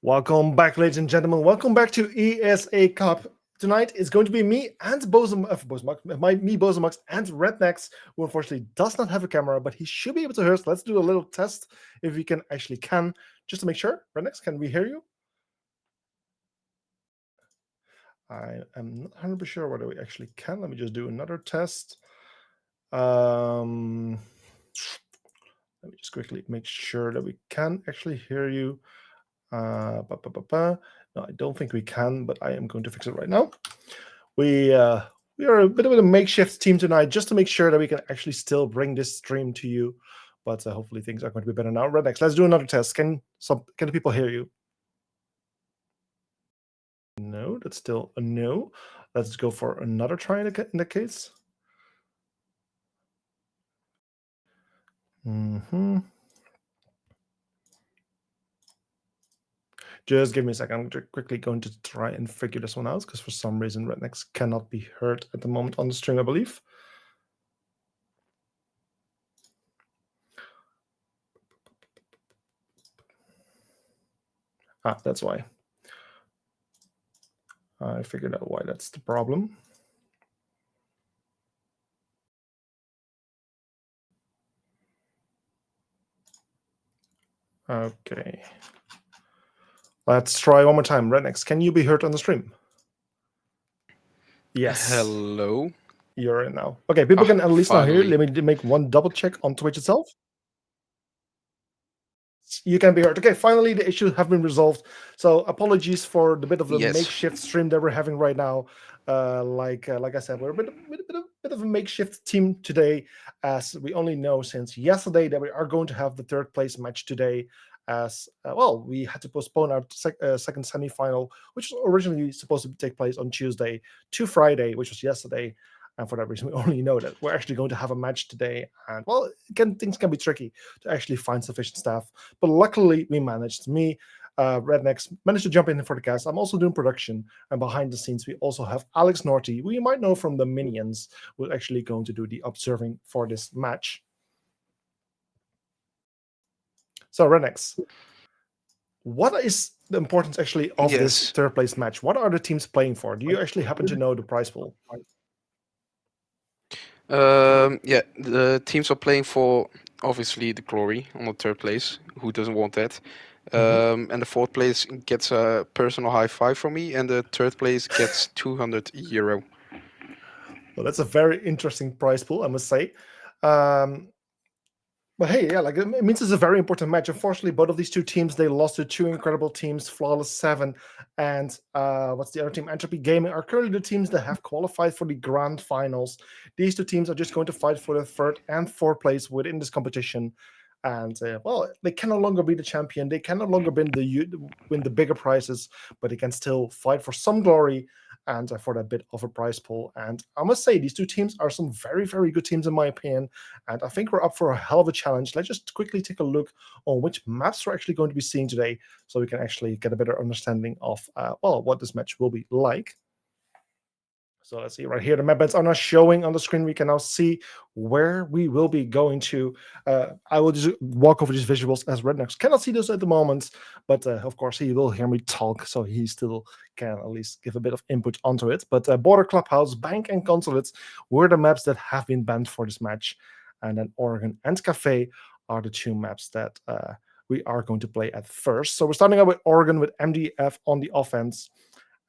Welcome back, ladies and gentlemen. Welcome back to ESA Cup. Tonight is going to be me and Bozamux and Rednex, who unfortunately does not have a camera, but he should be able to hear us. Let's do a little test if we can actually just to make sure. Rednex, can we hear you? I am not 100% sure whether we actually can. Let me just do another test. Let me just quickly make sure that we can actually hear you. No, I don't think we can, but I am going to fix it right now. We are a bit of a makeshift team tonight, just to make sure that we can actually still bring this stream to you. But hopefully things are going to be better now. Rednex, let's do another test. Can the people hear you? No, that's still a no. Let's go for another try in the case. Just give me a second. I'm quickly going to try and figure this one out, because for some reason Rednex cannot be heard at the moment on the stream, I believe. That's why. I figured out why that's the problem. Okay. Let's try one more time. Rednex, can you be heard on the stream? Yes. Hello. You're in now. Okay, people can at least finally. now hear. Let me make one double check on Twitch itself. You can be heard. Okay, finally the issues have been resolved. So apologies for the bit of the makeshift stream that we're having right now. Like I said, we're a bit of a makeshift team today, as we only know since yesterday that we are going to have the third place match today. As we had to postpone our second semifinal, which was originally supposed to take place on Tuesday, to Friday, which was yesterday. And for that reason, we only know that we're actually going to have a match today. And things can be tricky to actually find sufficient staff. But luckily, we managed. Rednex, managed to jump in for the cast. I'm also doing production. And behind the scenes, we also have Alex Norty, who you might know from the Minions, who's actually going to do the observing for this match. So, Rednex, what is the importance actually of this third place match? What are the teams playing for? Do you actually happen to know the prize pool? The teams are playing for obviously the glory on the third place. Who doesn't want that? And the fourth place gets a personal high five from me, and the third place gets €200. Well, that's a very interesting prize pool, I must say. But hey, yeah, it means it's a very important match. Unfortunately, both of these two teams, they lost to two incredible teams, Flawless 7 and what's the other team? Entropy Gaming are currently the teams that have qualified for the grand finals. These two teams are just going to fight for the third and fourth place within this competition. And they can no longer be the champion. They can no longer win the bigger prizes, but they can still fight for some glory and for that bit of a prize pool. And I must say, these two teams are some very, very good teams in my opinion. And I think we're up for a hell of a challenge. Let's just quickly take a look on which maps we're actually going to be seeing today, so we can actually get a better understanding of what this match will be like. So let's see right here. The map bands are now showing on the screen. We can now see where we will be going to. I will just walk over these visuals, as Rednex cannot see those at the moment, but of course he will hear me talk, so he still can at least give a bit of input onto it. But Border Clubhouse, Bank, and Consulates were the maps that have been banned for this match. And then Oregon and Cafe are the two maps that we are going to play at first. So we're starting out with Oregon with MDF on the offense.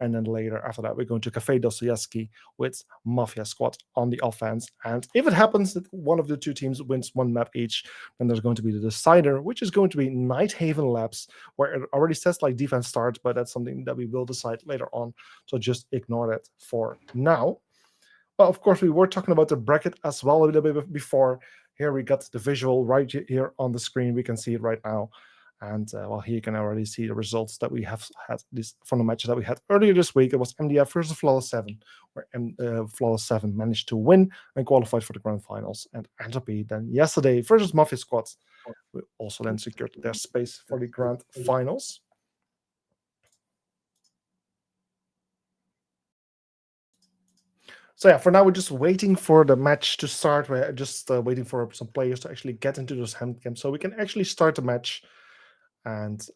And then later, after that, we're going to Cafe Dostoevsky with Mafia Squad on the offense. And if it happens that one of the two teams wins one map each, then there's going to be the decider, which is going to be Night Haven Labs, where it already says defense start, but that's something that we will decide later on. So just ignore that for now. Well, of course, we were talking about the bracket as well a little bit before. Here we got the visual right here on the screen. We can see it right now. And here you can already see the results that we have had from the matches that we had earlier this week. It was MDF versus Flawless 7, where Flawless 7 managed to win and qualified for the grand finals. And Entropy then yesterday versus Mafia Squad, we also then secured their space for the grand finals. So yeah, for now we're just waiting for the match to start. We're just waiting for some players to actually get into those hand camps so we can actually start the match. And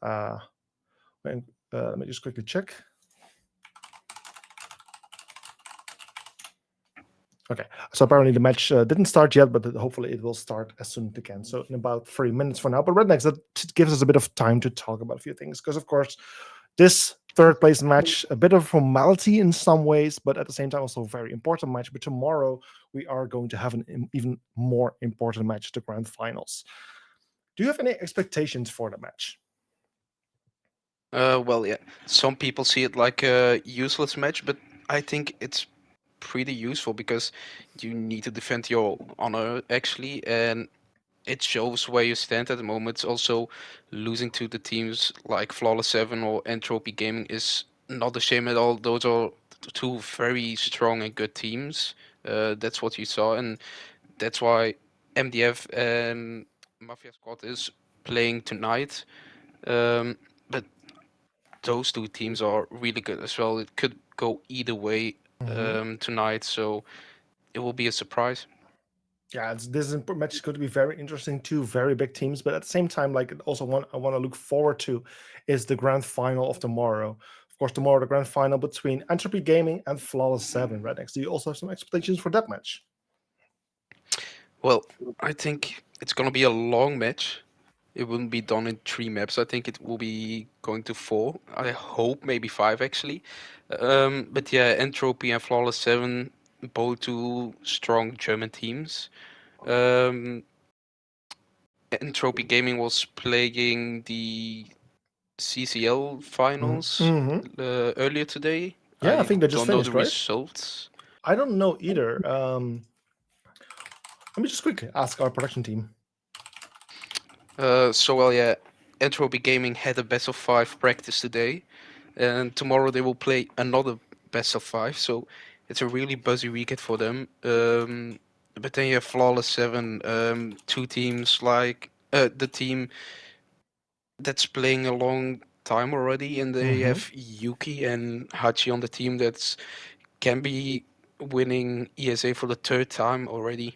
And, let me just quickly check. Okay, so apparently the match didn't start yet, but hopefully it will start as soon as it can. So in about 3 minutes from now. But Rednecks, that gives us a bit of time to talk about a few things, because of course, this third place match, a bit of formality in some ways, but at the same time also a very important match. But tomorrow we are going to have an even more important match, the grand finals. Do you have any expectations for the match? Well, yeah, some people see it like a useless match, but I think it's pretty useful because you need to defend your honor actually, and it shows where you stand at the moment. Also, losing to the teams like Flawless 7 or Entropy Gaming is not a shame at all. Those are two very strong and good teams. That's what you saw, and that's why MDF and Mafia Squad is playing tonight. But those two teams are really good as well. It could go either way tonight, so it will be a surprise. Yeah, this match is going to be very interesting. Two very big teams, but at the same time, like also one I want to look forward to is the grand final of tomorrow. Of course, tomorrow the grand final between Entropy Gaming and Flawless 7. Rednecks, do you also have some expectations for that match? Well, I think it's gonna be a long match. It wouldn't be done in 3 maps. I think it will be going to 4. I hope maybe 5 actually. But yeah, Entropy and Flawless 7, both two strong German teams. Um, Entropy Gaming was playing the CCL finals Mm-hmm. earlier today. Yeah, I I think they just don't know the finished, right? results. I don't know either. Let me just quickly ask our production team. So well, yeah, Entropy Gaming had a best of 5 practice today, and tomorrow they will play another best of 5. So it's a really buzzy weekend for them. But then you have Flawless 7, two teams like the team that's playing a long time already, and they Mm-hmm. have Yuki and Hachi on the team that's can be winning ESA for the third time already.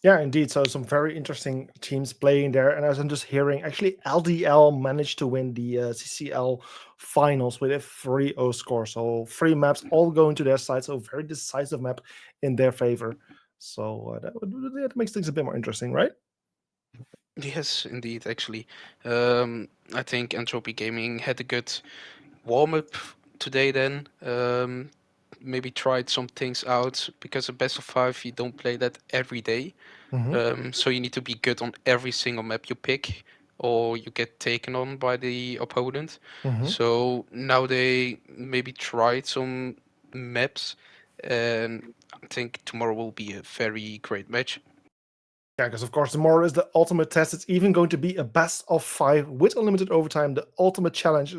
Yeah, indeed. So some very interesting teams playing there. And as I'm just hearing, actually LDL managed to win the CCL finals with a 3-0 score. So 3 maps all going to their side. So very decisive map in their favor. So that makes things a bit more interesting, right? Yes, indeed, actually. I think Entropy Gaming had a good warm up today then. Maybe tried some things out because a best of 5 you don't play that every day. Mm-hmm. So you need to be good on every single map you pick or you get taken on by the opponent. Mm-hmm. So now they maybe tried some maps and I think tomorrow will be a very great match. Yeah, because of course tomorrow is the ultimate test. It's even going to be a best of 5 with unlimited overtime, the ultimate challenge.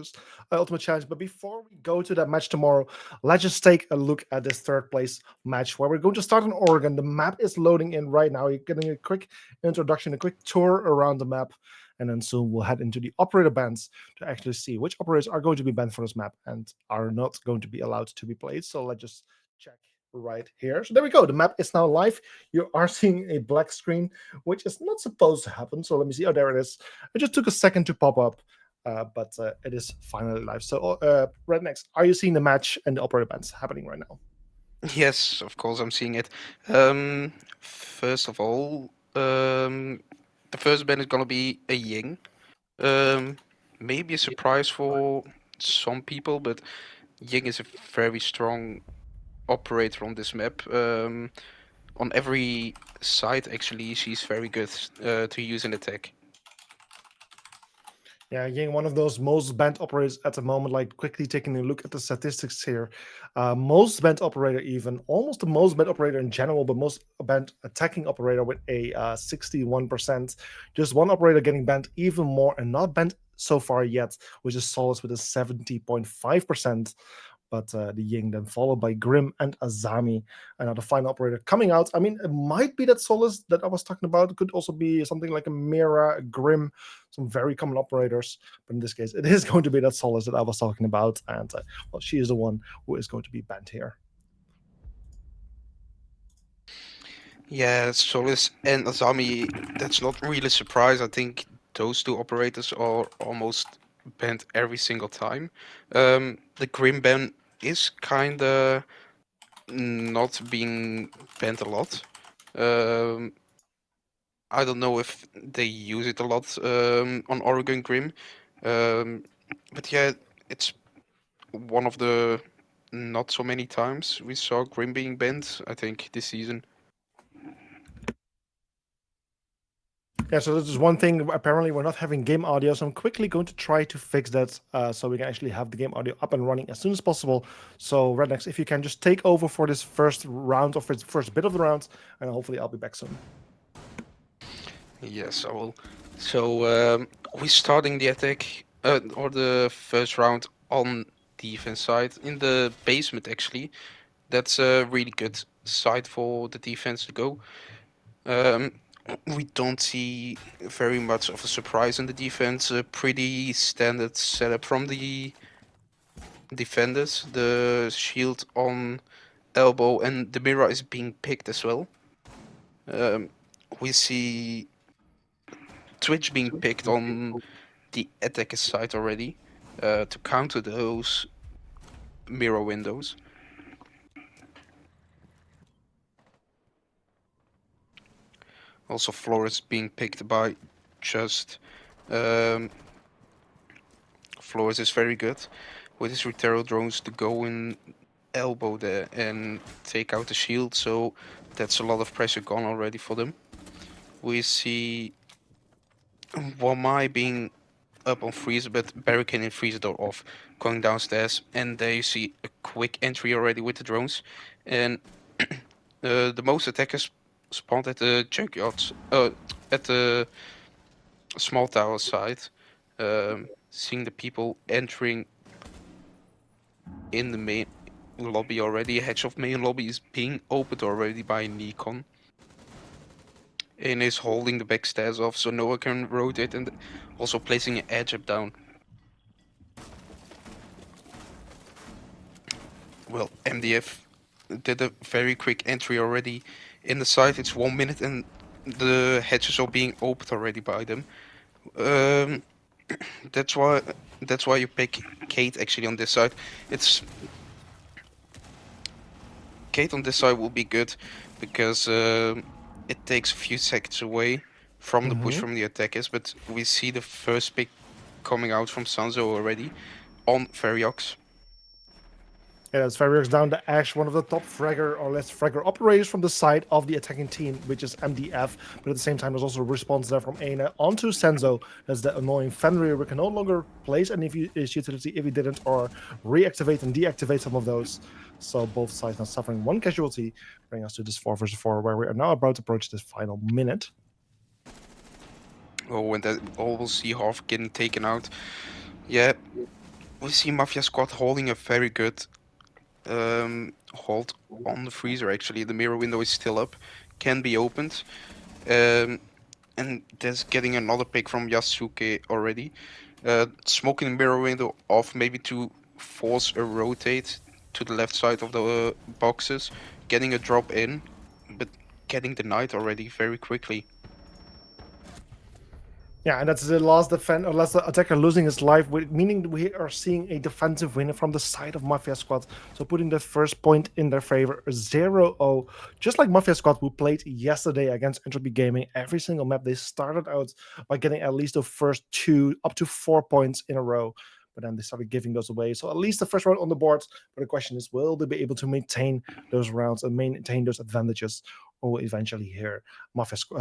But before we go to that match tomorrow, let's just take a look at this third place match where we're going to start in Oregon. The map is loading in right now. You're getting a quick introduction, a quick tour around the map, and then soon we'll head into the operator bans to actually see which operators are going to be banned for this map and are not going to be allowed to be played. So let's just check right here. So there we go. The map is now live. You are seeing a black screen, which is not supposed to happen. So let me see. Oh, there it is. It just took a second to pop up, but it is finally live. So, Rednecks, are you seeing the match and the operator bands happening right now? Yes, of course I'm seeing it. First of all, the first band is gonna be a Ying. Um, Maybe a surprise for some people, but Ying is a very strong operator on this map. On every side, actually, she's very good to use in attack. Yeah, again, one of those most banned operators at the moment. Like quickly taking a look at the statistics here, most banned operator, even almost the most banned operator in general, but most banned attacking operator with a 61%. Just one operator getting banned even more and not banned so far yet, which is Solace with a 70.5%. But the Ying then followed by Grim and Azami, another final operator coming out. I mean, it might be that Solace that I was talking about. It could also be something like a Mira, a Grim, some very common operators. But in this case, it is going to be that Solace that I was talking about. And well, she is the one who is going to be banned here. Yeah, Solis and Azami, that's not really a surprise. I think those two operators are almost banned every single time. The Grim ban is kinda not being banned a lot. I don't know if they use it a lot on Oregon Grim, but yeah, it's one of the not so many times we saw Grim being banned, I think, this season. Yeah, so this is one thing. Apparently, we're not having game audio, so I'm quickly going to try to fix that so we can actually have the game audio up and running as soon as possible. So, Rednex, if you can just take over for this first round or for this first bit of the round, and hopefully I'll be back soon. Yes, I will. So we're starting the attack or the first round on defense side in the basement. Actually, that's a really good side for the defense to go. Um, we don't see very much of a surprise in the defense. A pretty standard setup from the defenders. The shield on elbow and the mirror is being picked as well. We see Twitch being picked on the attacker side already to counter those mirror windows. Also, Flores being picked by just. Flores is very good with his Retero drones to go in elbow there and take out the shield, so that's a lot of pressure gone already for them. We see Wamai being up on freezer, but barricading freezer door off, going downstairs, and there you see a quick entry already with the drones, and the most attackers spawned at the junkyards, at the small tower side, seeing the people entering in the main lobby already. A hatch of main lobby is being opened already by Nikon. And is holding the back stairs off so no one can rotate, and also placing an edge up down. Well, MDF did a very quick entry already in the site. It's 1 minute and the hatches are being opened already by them. That's why you pick Kate actually on this side. It's Kate on this side will be good because it takes a few seconds away from the push from the attackers, but we see the first pick coming out from Sanzo already on Variox. Yeah, that's Variox down to Ash, one of the top fragger or less fragger operators from the side of the attacking team, which is MDF. But at the same time, there's also a response there from Ana onto Senzo. That's the annoying Fenrir. We can no longer place any of his utility if he didn't, or reactivate and deactivate some of those. So both sides now suffering one casualty, bringing us to this 4 versus 4, where we are now about to approach this final minute. Oh, and that we'll see Harv getting taken out. Yeah, we see Mafia squad holding a very good hold on the freezer. Actually, the mirror window is still up, can be opened, and there's getting another pick from Yasuke already. Smoking the mirror window off, maybe to force a rotate to the left side of the boxes, getting a drop in, but getting denied already very quickly. Yeah, and that's the last attacker losing his life, meaning we are seeing a defensive win from the side of Mafia Squad. So putting the first point in their favor, 0-0. Just like Mafia Squad, who played yesterday against Entropy Gaming, every single map they started out by getting at least the first 2 up to 4 points in a row. But then they started giving those away. So at least the first round on the board. But the question is, will they be able to maintain those rounds and maintain those advantages? Or will eventually hear MDF,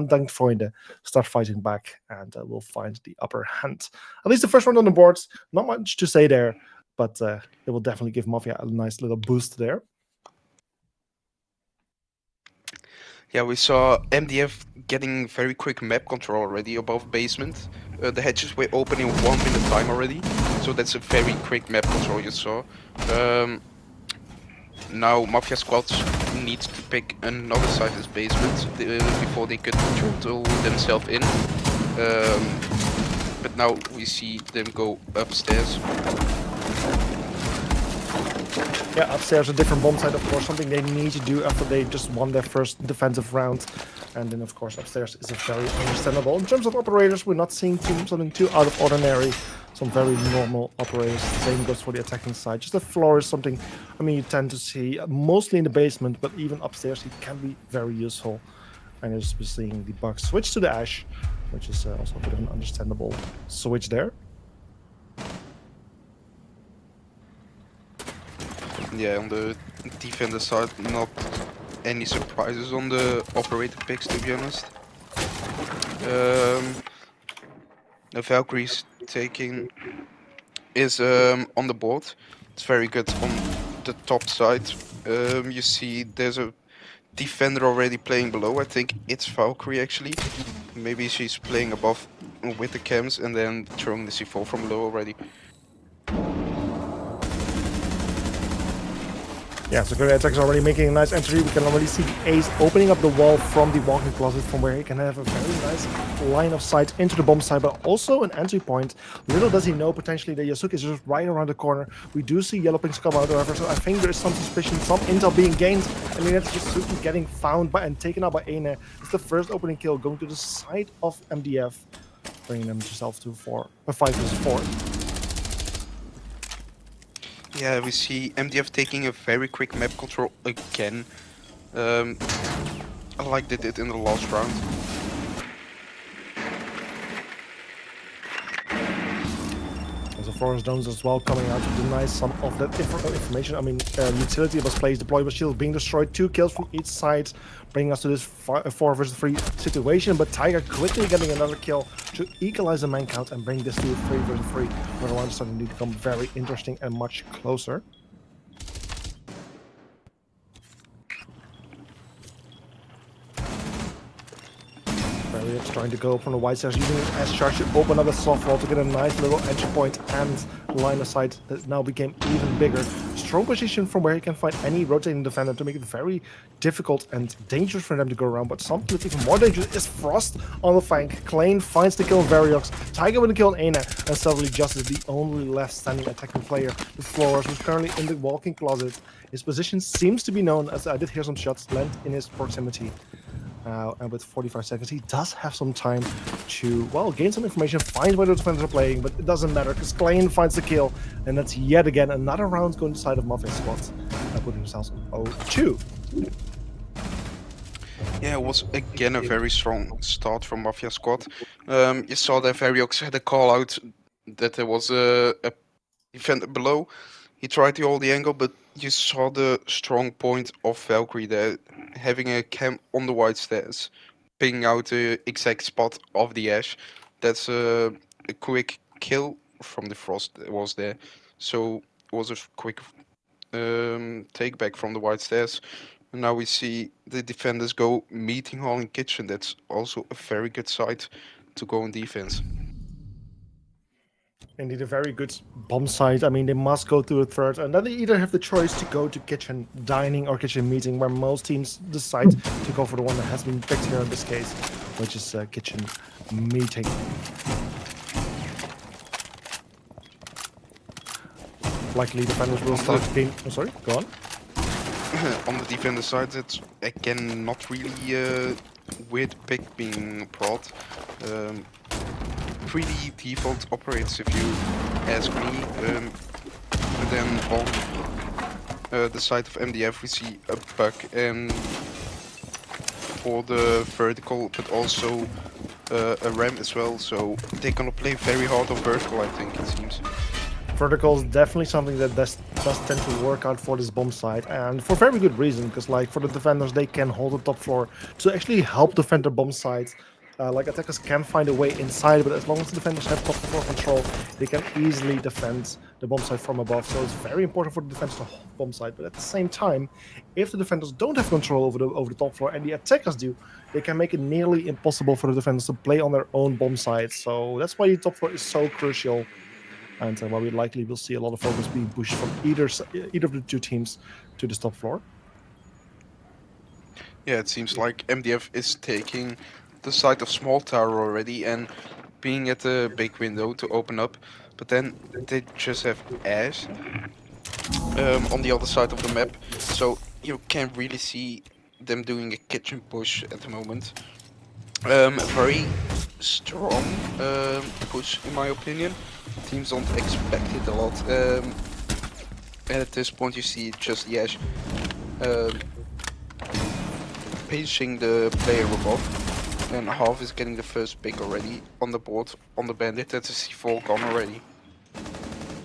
denkt Freunde, start fighting back and will find the upper hand. At least the first round on the boards, not much to say there, but it will definitely give Mafia a nice little boost there. Yeah, we saw MDF getting very quick map control already above basement. The hatches were open in 1 minute time already, so that's a very quick map control you saw. Now Mafia squads need to pick another side as basement before they could turtle themselves in. But now we see them go upstairs. Yeah, upstairs a different bomb site, of course, something they need to do after they just won their first defensive round. And then, of course, upstairs is a very understandable. In terms of operators, we're not seeing something too out of ordinary. Some very normal operators. Same goes for the attacking side. Just the floor is something, I mean, you tend to see mostly in the basement, but even upstairs, it can be very useful. And you're just seeing the Bucks switch to the Ash, which is also a bit of an understandable switch there. Yeah, on the defender side, not any surprises on the operator picks, to be honest. The Valkyrie's taking is on the board. It's very good on the top side. You see there's a defender already playing below. I think it's Valkyrie actually. Maybe she's playing above with the cams and then throwing the C4 from below already. Yeah, so Korea Attack is already making a nice entry. We can already see the Ace opening up the wall from the walking closet from where he can have a very nice line of sight into the bomb site, but also an entry point. Little does he know potentially that Yasuke is just right around the corner. We do see yellow pings come out, however, so I think there is some suspicion, some intel being gained, and then it's Yasuke getting found by and taken out by Eine. It's the first opening kill going to the side of MDF, bringing themselves to 5 versus 4. Yeah, we see MDF taking a very quick map control again. Like they did in the last round. There's a Forest Domes as well coming out to deny some of that information. I mean, utility was placed, deployable shield being destroyed, 2 kills from each side, bringing us to this 4 versus 3 situation. But Tiger quickly getting another kill to equalize the man count and bring this to a 3 versus 3, where the line is starting to become very interesting and much closer. Barriers trying to go from the white stairs, using it as charge to open up a soft wall to get a nice little entry point and line of sight that now became even bigger. Strong position from where he can find any rotating defender to make it very difficult and dangerous for them to go around. But something that's even more dangerous is Frost on the flank. Klein finds the kill on Variox, Tiger with the kill on Eine, and suddenly Just is the only left standing attacking player. The Flores, who's currently in the walking closet. His position seems to be known, as I did hear some shots land in his proximity. And with 45 seconds, he does have some time to, well, gain some information, find where the defenders are playing, but it doesn't matter because Klein finds the kill, and that's yet again another round going to the side of Mafia squad, putting themselves on 0-2. Yeah, it was again a very strong start from Mafia squad. You saw that Variox had a call out that there was a defender below. He tried to hold the angle, but you saw the strong point of Valkyrie there, having a cam on the white stairs, picking out the exact spot of the Ash. That's a quick kill from the Frost that was there. So it was a quick take back from the white stairs. And now we see the defenders go meeting hall and kitchen. That's also a very good site to go on defense. Indeed, a very good bomb site. I mean, they must go to a third, and then they either have the choice to go to kitchen dining or kitchen meeting, where most teams decide to go for the one that has been picked here in this case, which is kitchen meeting. Likely defenders will start game. Oh, sorry, go on. On the defender side, it's again not really a weird pick being brought. Pretty default operates if you ask me. But then on the side of MDF we see a bug and for the vertical, but also a ram as well. So they're gonna play very hard on vertical, I think it seems. Vertical is definitely something that does tend to work out for this bomb site, and for very good reason, because like for the defenders, they can hold the top floor to actually help defend the bomb sites. Like attackers can find a way inside, but as long as the defenders have top floor control, they can easily defend the bomb site from above. So it's very important for the defenders to hold the bomb site. But at the same time, if the defenders don't have control over the top floor and the attackers do, they can make it nearly impossible for the defenders to play on their own bomb sites. So that's why the top floor is so crucial. And while we likely will see a lot of focus being pushed from either of the two teams to the top floor. Yeah, it seems like MDF is taking the side of small tower already and being at the big window to open up, but then they just have Ash on the other side of the map, so you can really see them doing a kitchen push at the moment. A very strong push, in my opinion. Teams don't expect it a lot. And at this point, you see just Yash um, pinching the player above. And Half is getting the first pick already on the board on the bandit. That's a C4 gone already.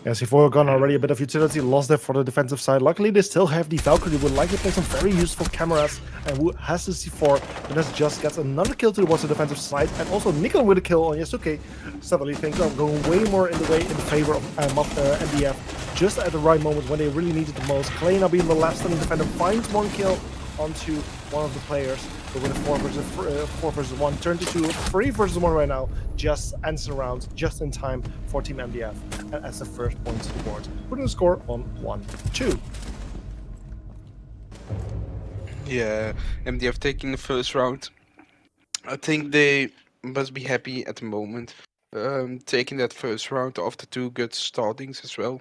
Yeah, C4 gone already, a bit of utility lost there for the defensive side. Luckily, they still have the Valkyrie, who would likely play some very useful cameras, and who has the C4, but has just gets another kill towards the defensive side, and also Nickel with a kill on Yasuke. Suddenly things are going way more in the favor of MDF, just at the right moment when they really need it the most. Clay now being the last standing defender finds one kill onto one of the players. But with a 4 versus 1, turn to 2, 3 versus 1 right now, just ends the round just in time for Team MDF. And as the first point to the board, putting the score on 1-2. Yeah, MDF taking the first round. I think they must be happy at the moment. Taking that first round after 2 good startings as well.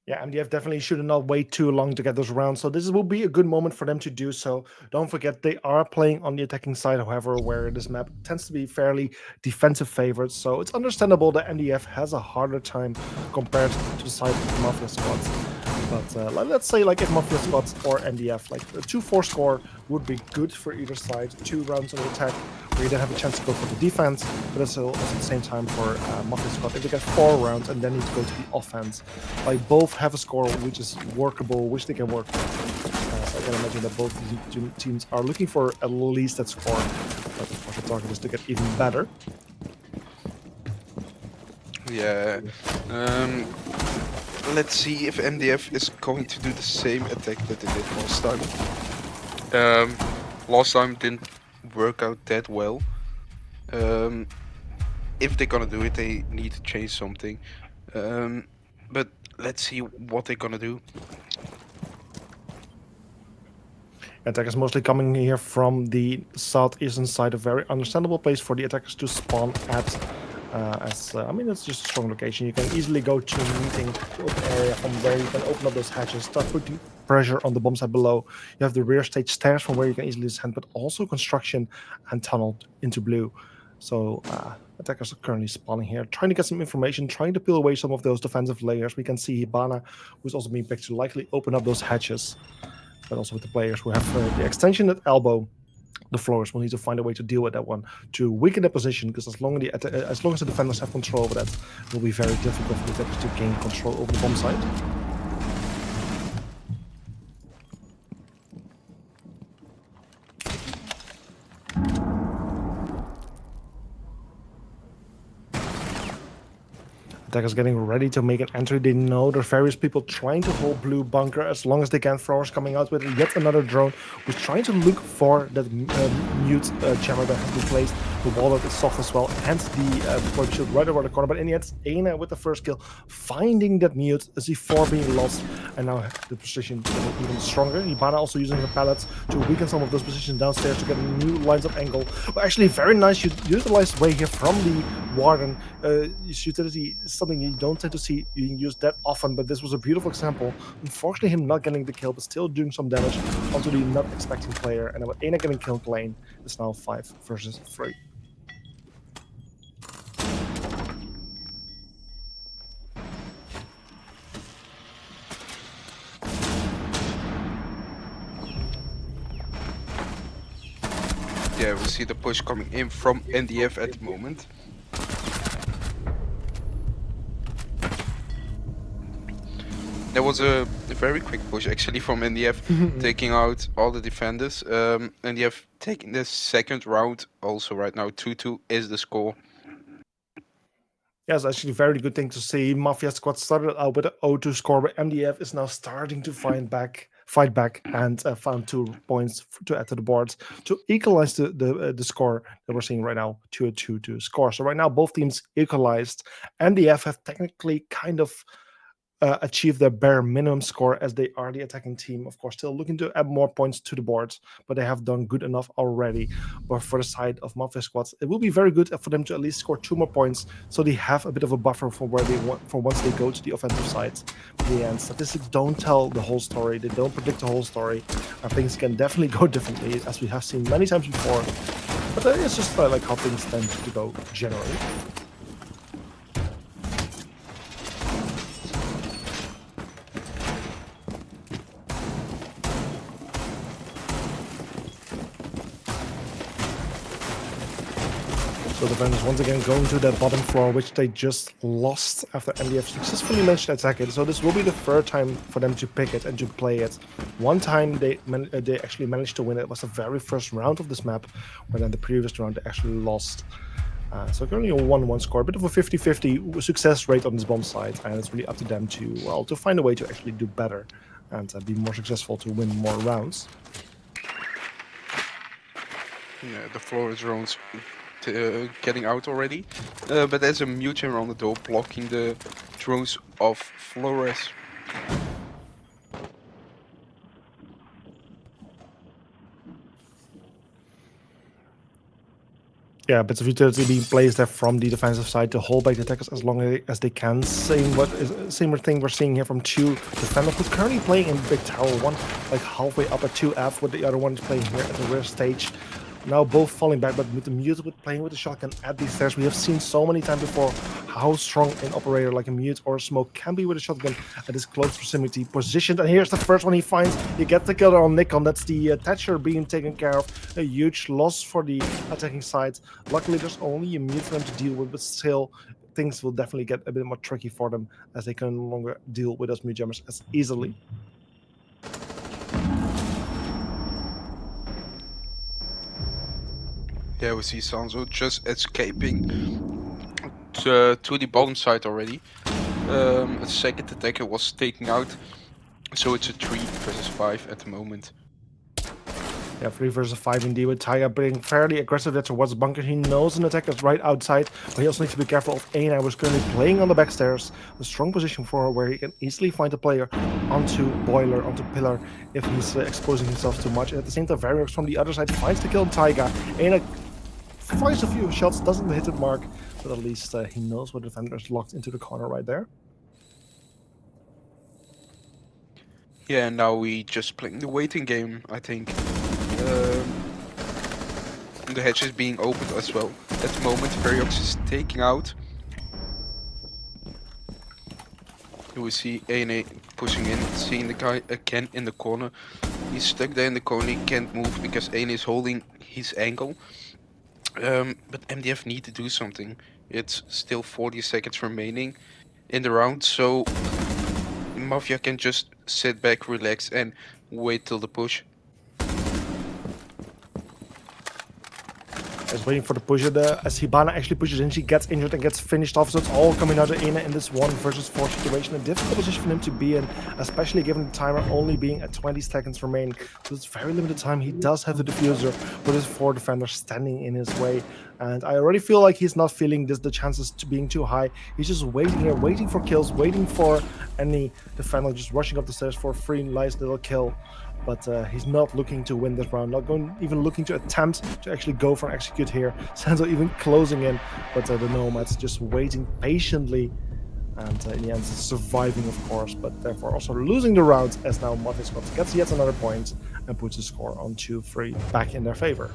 Yeah, MDF definitely should not wait too long to get those rounds. So this will be a good moment for them to do so. Don't forget, they are playing on the attacking side, however, where this map tends to be fairly defensive favored. So it's understandable that MDF has a harder time compared to the side of the Mafia squads. But let's say, like, if Mafia squads or MDF, like a 2-4 score would be good for either side. 2 rounds on the attack, where you then have a chance to go for the defense, but it's also at the same time for Mafia squad. If they get 4 rounds and then need to go to the offense, like, both have a score which is workable, which they can work with. So I can imagine that both these teams are looking for at least that score. But of course, the target is to get even better. Yeah. Let's see if MDF is going to do the same attack that they did last time. Last time didn't work out that well. If they're gonna do it, they need to change something. But let's see what they're gonna do. Attackers mostly coming here from the southeastern side, a very understandable place for the attackers to spawn at. I mean, it's just a strong location. You can easily go to a meeting, to open area from where you can open up those hatches, start putting pressure on the bomb site below. You have the rear stage stairs from where you can easily descend, but also construction and tunnel into blue. So attackers are currently spawning here, trying to get some information, trying to peel away some of those defensive layers. We can see Hibana, who's also being picked to likely open up those hatches. But also with the players who have the extension at elbow, the floors will need to find a way to deal with that one to weaken the position, because as long as the defenders have control over that, it will be very difficult for the attackers to gain control over the bomb site. Attackers getting ready to make an entry. They know there are various people trying to hold blue bunker as long as they can. Throwers coming out with yet another drone who's trying to look for that mute jammer that has been placed. The wallet is soft as well, and the deployed shield right around the corner. But in the end, Aina with the first kill, finding that mute, a C4 being lost, and now the position getting even stronger. Hibana also using the pallets to weaken some of those positions downstairs to get new lines of angle. But actually, very nice utilized way here from the Warden. His utility is something you don't tend to see being used that often, but this was a beautiful example. Unfortunately, him not getting the kill, but still doing some damage onto the not expecting player. And with Aina getting killed lane, it's now 5 versus 3. Yeah, we see the push coming in from NDF at the moment. There was a very quick push actually from NDF, taking out all the defenders. NDF taking the second round also right now. 2-2 is the score. Yeah, it's actually a very good thing to see. Mafia squad started out with an 0-2 score, but MDF is now starting to fight back, and found 2 points to add to the board to equalize the score that we're seeing right now, 2-2 score. So right now both teams equalized. MDF have technically kind of achieve their bare minimum score as they are the attacking team. Of course, still looking to add more points to the board, but they have done good enough already. But for the side of Mafia squads, it will be very good for them to at least score 2 more points, so they have a bit of a buffer for where they want for once they go to the offensive side. But in the end, statistics don't tell the whole story. They don't predict the whole story, and things can definitely go differently, as we have seen many times before. But it's just like how things tend to go generally. So the defenders once again going to that bottom floor, which they just lost after MDF successfully managed to attack it. So this will be the third time for them to pick it and to play it. One time they actually managed to win it. It was the very first round of this map, where then the previous round they actually lost. So currently a 1-1 score, a bit of a 50-50 success rate on this bomb side, and it's really up to them to, well, to find a way to actually do better and be more successful to win more rounds. Yeah, the floor is drones getting out already, but there's a mutant around the door blocking the drones of Flores. Yeah, bits of utility being placed there from the defensive side to hold back the attackers as long as they can. Same thing we're seeing here from two defenders who's currently playing in Big Tower. One like halfway up at 2F, with the other one is playing here at the rear stage. Now both falling back, but with the Mute playing with the shotgun at these stairs. We have seen so many times before how strong an operator like a Mute or a Smoke can be with a shotgun at this close proximity positioned. And here's the first one he finds. He gets the kill on Nikon. That's the Thatcher being taken care of. A huge loss for the attacking side. Luckily, there's only a Mute for them to deal with, but still, things will definitely get a bit more tricky for them as they can no longer deal with those Mute jammers as easily. Yeah, we see Sanzo just escaping to the bottom side already. A second attacker was taken out, so it's a 3 versus 5 at the moment. Yeah, 3 versus 5 indeed, with Taiga being fairly aggressive there towards the bunker. He knows an attacker is right outside, but he also needs to be careful of Aina, who is currently playing on the back stairs. A strong position for her, where he can easily find a player onto Boiler, onto Pillar, if he's exposing himself too much. And at the same time, Variox from the other side finds the kill on Taiga. Aina fires a few shots, doesn't hit the mark, but at least he knows what the defender is locked into the corner right there. Yeah, and now we just playing the waiting game, I think. The hatch is being opened as well. At the moment, Variox is taking out. We see ANA pushing in, seeing the guy again in the corner. He's stuck there in the corner, he can't move because ANA is holding his ankle. But MDF need to do something. It's still 40 seconds remaining in the round, so Mafia can just sit back, relax, and wait till the push. Just waiting for the pusher there. As Hibana actually pushes in, she gets injured and gets finished off. So it's all coming out of Aina in this 1 versus 4 situation. A difficult position for him to be in, especially given the timer only being at 20 seconds remaining. So it's very limited time. He does have the diffuser, but his 4 defenders standing in his way. And I already feel like he's not feeling the chances to being too high. He's just waiting here, waiting for kills, waiting for any defender just rushing up the stairs for a free, nice little kill. But he's not looking to win this round, not even looking to attempt to actually go for an execute here. Sanzo even closing in, but the Nomads just waiting patiently. And in the end, surviving, of course, but therefore also losing the round, as now Mafia Squad gets yet another point and puts the score on 2-3 back in their favor.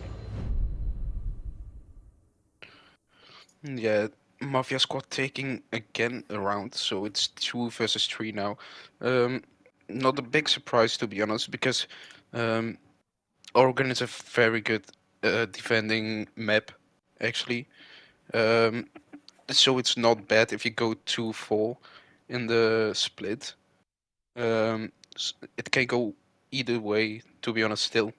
Yeah, Mafia Squad taking again a round, so it's 2 versus 3 now. Not a big surprise, to be honest, because Oregon is a very good defending map, actually. So it's not bad if you go 2-4 in the split. It can go either way, to be honest, still.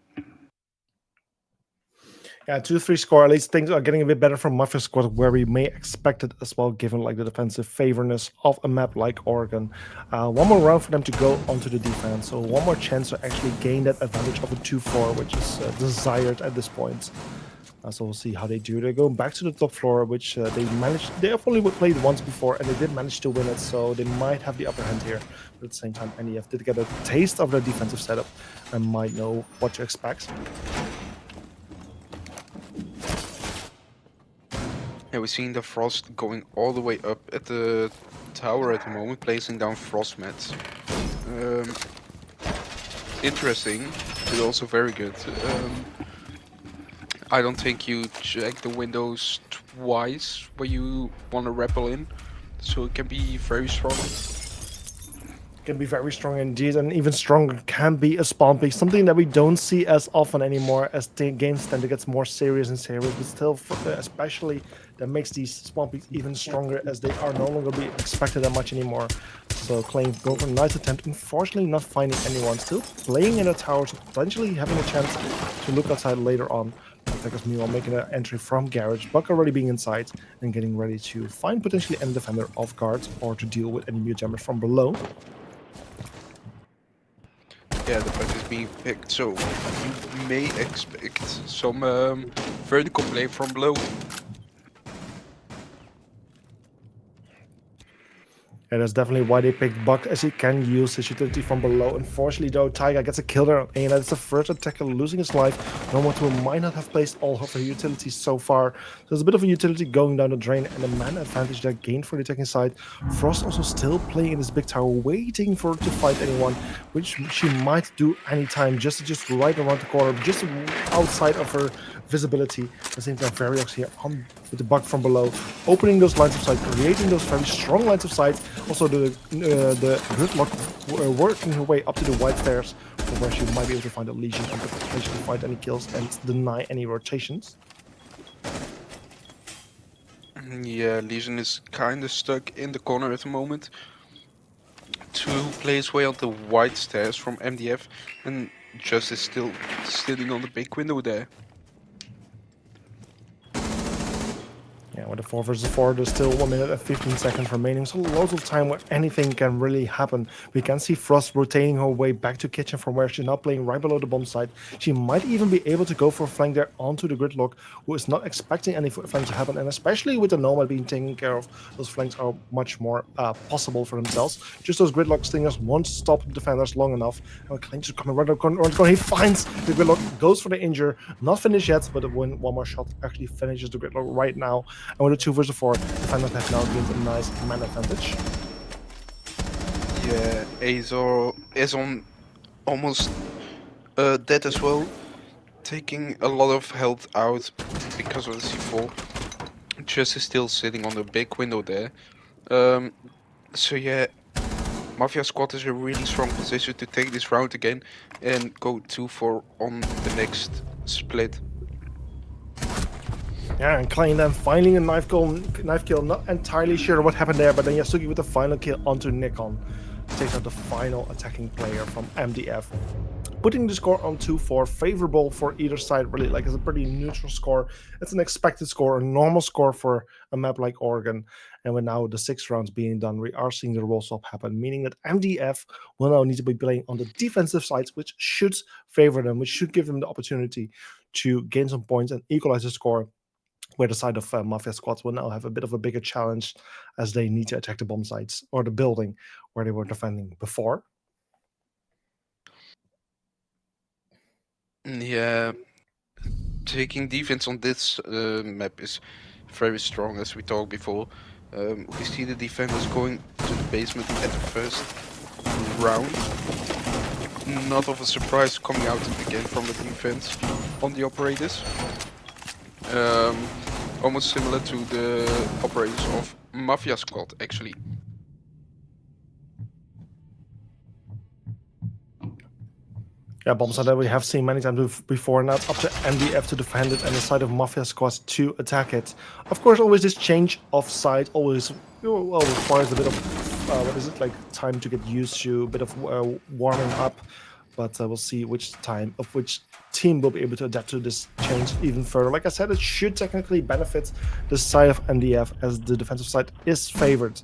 Yeah, 2-3 score. At least things are getting a bit better from Mafia Squad, where we may expect it as well, given like the defensive favorness of a map like Oregon. One more round for them to go onto the defense, so one more chance to actually gain that advantage of a 2-4, which is desired at this point. So we'll see how they do. They're going back to the top floor, which they managed. They have only played once before, and they did manage to win it, so they might have the upper hand here. But at the same time, NEF did get a taste of their defensive setup and might know what to expect. Yeah, we're seeing the Frost going all the way up at the tower at the moment, placing down Frost mats. Interesting, but also very good. I don't think you check the windows twice when you want to rappel in, so it can be very strong. Can be very strong indeed, and even stronger can be a spawn pick, something that we don't see as often anymore as the games tend to get more serious and serious, but still, especially that makes these spawn picks even stronger as they are no longer be expected that much anymore. So Claim going for a nice attempt, unfortunately not finding anyone, still playing in the tower, so potentially having a chance to look outside later on. Attackers meanwhile making an entry from garage, Buck already being inside and getting ready to find potentially any defender off guard or to deal with any mute jammers from below. Yeah, the puck is being picked, so you may expect some vertical play from below. Yeah, that's definitely why they picked Buck, as he can use his utility from below. Unfortunately, though, Taiga gets a kill there on A, and that's the first attacker losing his life. Nomoto might not have placed all of her utilities so far. So there's a bit of a utility going down the drain, and the man advantage there gained for the attacking side. Frost also still playing in this big tower, waiting for to fight anyone, which she might do anytime, just right around the corner, just outside of her visibility. At the same time, Variox here on with the Buck from below, opening those lines of sight, creating those very strong lines of sight. Also, the gridlock working her way up to the white stairs, where she might be able to find a Legion and potentially find any kills and deny any rotations. Yeah, Legion is kind of stuck in the corner at the moment. Two plays way on the white stairs from MDF, and Just is still sitting on the big window there. Yeah, with a 4 versus 4, there's still 1 minute and 15 seconds remaining, so loads of time where anything can really happen. We can see Frost rotating her way back to kitchen from where she's now playing right below the bomb site. She might even be able to go for a flank there onto the gridlock, who is not expecting any flanks to happen, and especially with the Nomad being taken care of, those flanks are much more possible for themselves. Just those gridlock stingers won't stop defenders long enough, and Klein just coming right around the corner. He finds the gridlock, goes for the injure, not finished yet, but one more shot actually finishes the gridlock right now. And with a 2 versus 4, defenders have now gained a nice man advantage. Yeah, Azor is on almost dead as well, taking a lot of health out because of the C4. Just is still sitting on the big window there. So yeah, Mafia squad is a really strong position to take this round again and go 2-4 on the next split. Yeah, and Klein then finding a knife kill. Not entirely sure what happened there, but then Yasugi with the final kill onto Nikon. Takes out the final attacking player from MDF. Putting the score on 2-4, favorable for either side, really. Like, it's a pretty neutral score. It's an expected score, a normal score for a map like Oregon. And with now the 6 rounds being done, we are seeing the roll swap happen, meaning that MDF will now need to be playing on the defensive sides, which should favor them, which should give them the opportunity to gain some points and equalize the score, where the side of Mafia squads will now have a bit of a bigger challenge as they need to attack the bomb sites or the building where they were defending before. Yeah, taking defense on this map is very strong, as we talked before. We see the defenders going to the basement at the first round. Not of a surprise coming out again from the defense on the operators. Almost similar to the operators of Mafia squad, actually. Yeah, bomb site that we have seen many times before. Now it's up to MDF to defend it and the side of Mafia squads to attack it. Of course, always this change of side always requires a bit of time to get used to, a bit of warming up. But we'll see which team will be able to adapt to this change even further. Like I said, it should technically benefit the side of MDF as the defensive side is favored.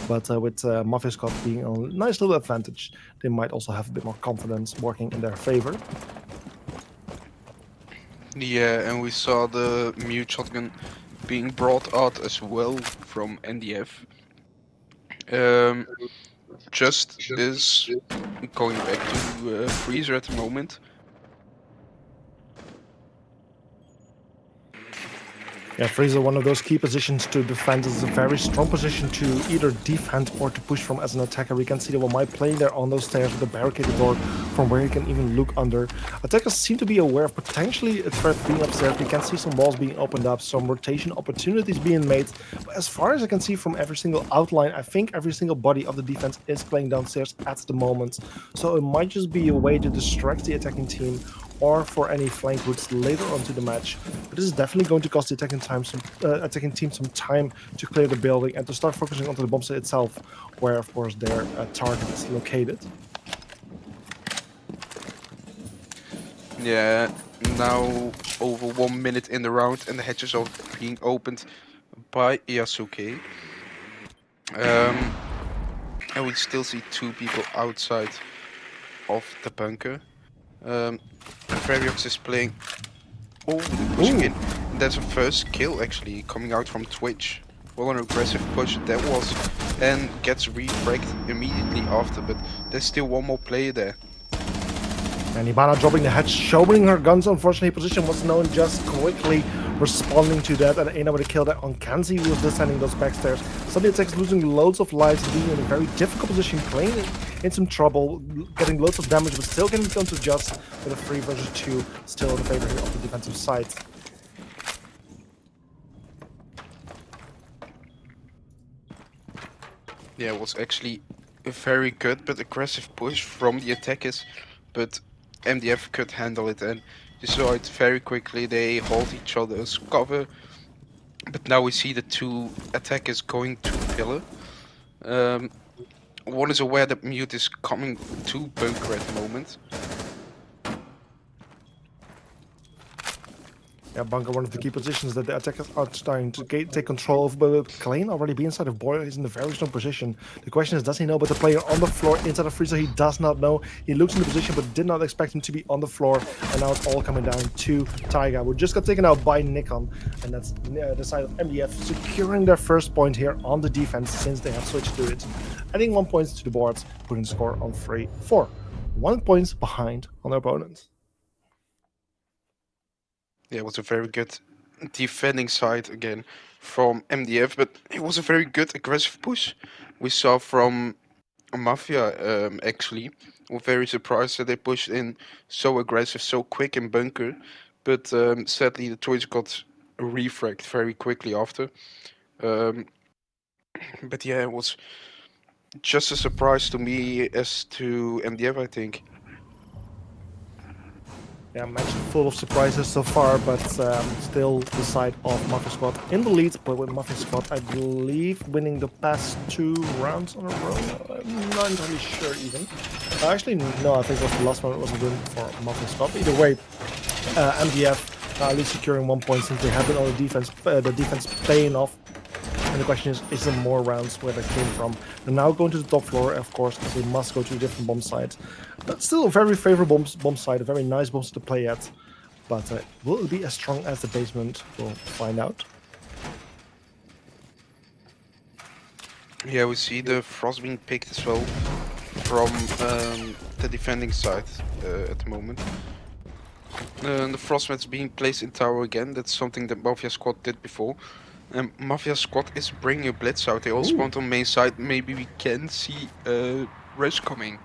But with Mafia squad being a nice little advantage, they might also have a bit more confidence working in their favor. Yeah, and we saw the mute shotgun being brought out as well from NDF. Just is going back to freezer at the moment. Yeah, Freezer, one of those key positions to defend, is a very strong position to either defend or to push from as an attacker. We can see that Wamai playing there on those stairs with a barricaded door from where he can even look under. Attackers seem to be aware of potentially a threat being upstairs. We can see some walls being opened up, some rotation opportunities being made. But as far as I can see from every single outline, I think every single body of the defense is playing downstairs at the moment. So it might just be a way to distract the attacking team or for any flank routes later on to the match. But this is definitely going to cost the attacking team some time to clear the building and to start focusing onto the bomb site itself, where of course their target is located. Yeah, now over 1 minute in the round and the hatches are being opened by Yasuke. And we still see 2 people outside of the bunker. Variox is playing. Oh, pushing in. And that's a first kill actually coming out from Twitch. What an aggressive push that was. And gets refragged immediately after, but there's still one more player there. And Ibana dropping the hatch, showing her guns. Unfortunately, position was known, just quickly responding to that, and Aina with a kill there on Kanzi, who was descending those backstairs. Suddenly attacks losing loads of lives, being in a very difficult position, playing in some trouble, getting loads of damage, but still getting down to just with a 3 versus 2, still in favor here of the defensive side. Yeah, it was actually a very good but aggressive push from the attackers, but MDF could handle it, and you saw it very quickly. They hold each other's cover, but now we see the 2 attackers going to pillar. One is aware that Mute is coming to bunker at the moment. Yeah, bunker, one of the key positions that the attackers are starting to take control of, but Klein already be inside of Boyer is in a very strong position. The question is, does he know about the player on the floor inside of Freezer? He does not know. He looks in the position, but did not expect him to be on the floor, and now it's all coming down to Taiga, who just got taken out by Nikon, and that's the side of MDF securing their first point here on the defense since they have switched to it. Adding 1 point to the boards, putting the score on 3-4. 1 point behind on their opponent. Yeah, it was a very good defending side again from MDF, but it was a very good aggressive push we saw from Mafia actually. We're very surprised that they pushed in so aggressive, so quick in bunker, but sadly the Toys got refragged very quickly after. But yeah, it was just a surprise to me as to MDF, I think. Yeah, match full of surprises so far, but still the side of Mafia Squad in the lead. But with Mafia Squad, I believe, winning the past 2 rounds on a row. I'm not entirely sure even. Actually, no, I think it was the last one. It was a win for Mafia Squad. Either way, MDF at least securing 1 point since they have been on the defense paying off. And the question is there more rounds where they came from? They're now going to the top floor, of course, because they must go to a different bomb site. But still a very favorable bomb site, a very nice bomb site to play at. But will it be as strong as the basement? We'll find out. Yeah, we see the frost being picked as well from the defending side at the moment. The frost mats being placed in tower again. That's something that Mafia Squad did before. Mafia Squad is bringing a blitz out. They all spawned on main side. Maybe we can see rush coming.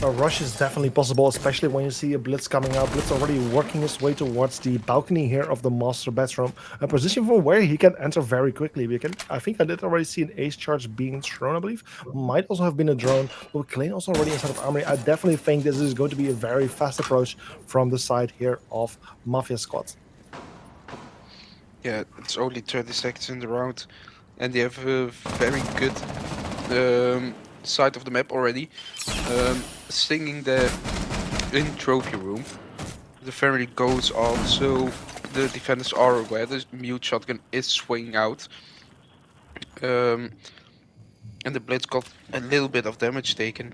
A rush is definitely possible, especially when you see a Blitz coming out. Blitz already working his way towards the balcony here of the master bedroom, a position from where he can enter very quickly. I think I did already see an ace charge being thrown, I believe. Might also have been a drone, but with Klein also already inside of armory, I definitely think this is going to be a very fast approach from the side here of Mafia Squad. Yeah, it's only 30 seconds in the round, and they have a very good side of the map already. Singing there in trophy room. The family goes on, so the defenders are aware the mute shotgun is swinging out. And the blitz got a little bit of damage taken.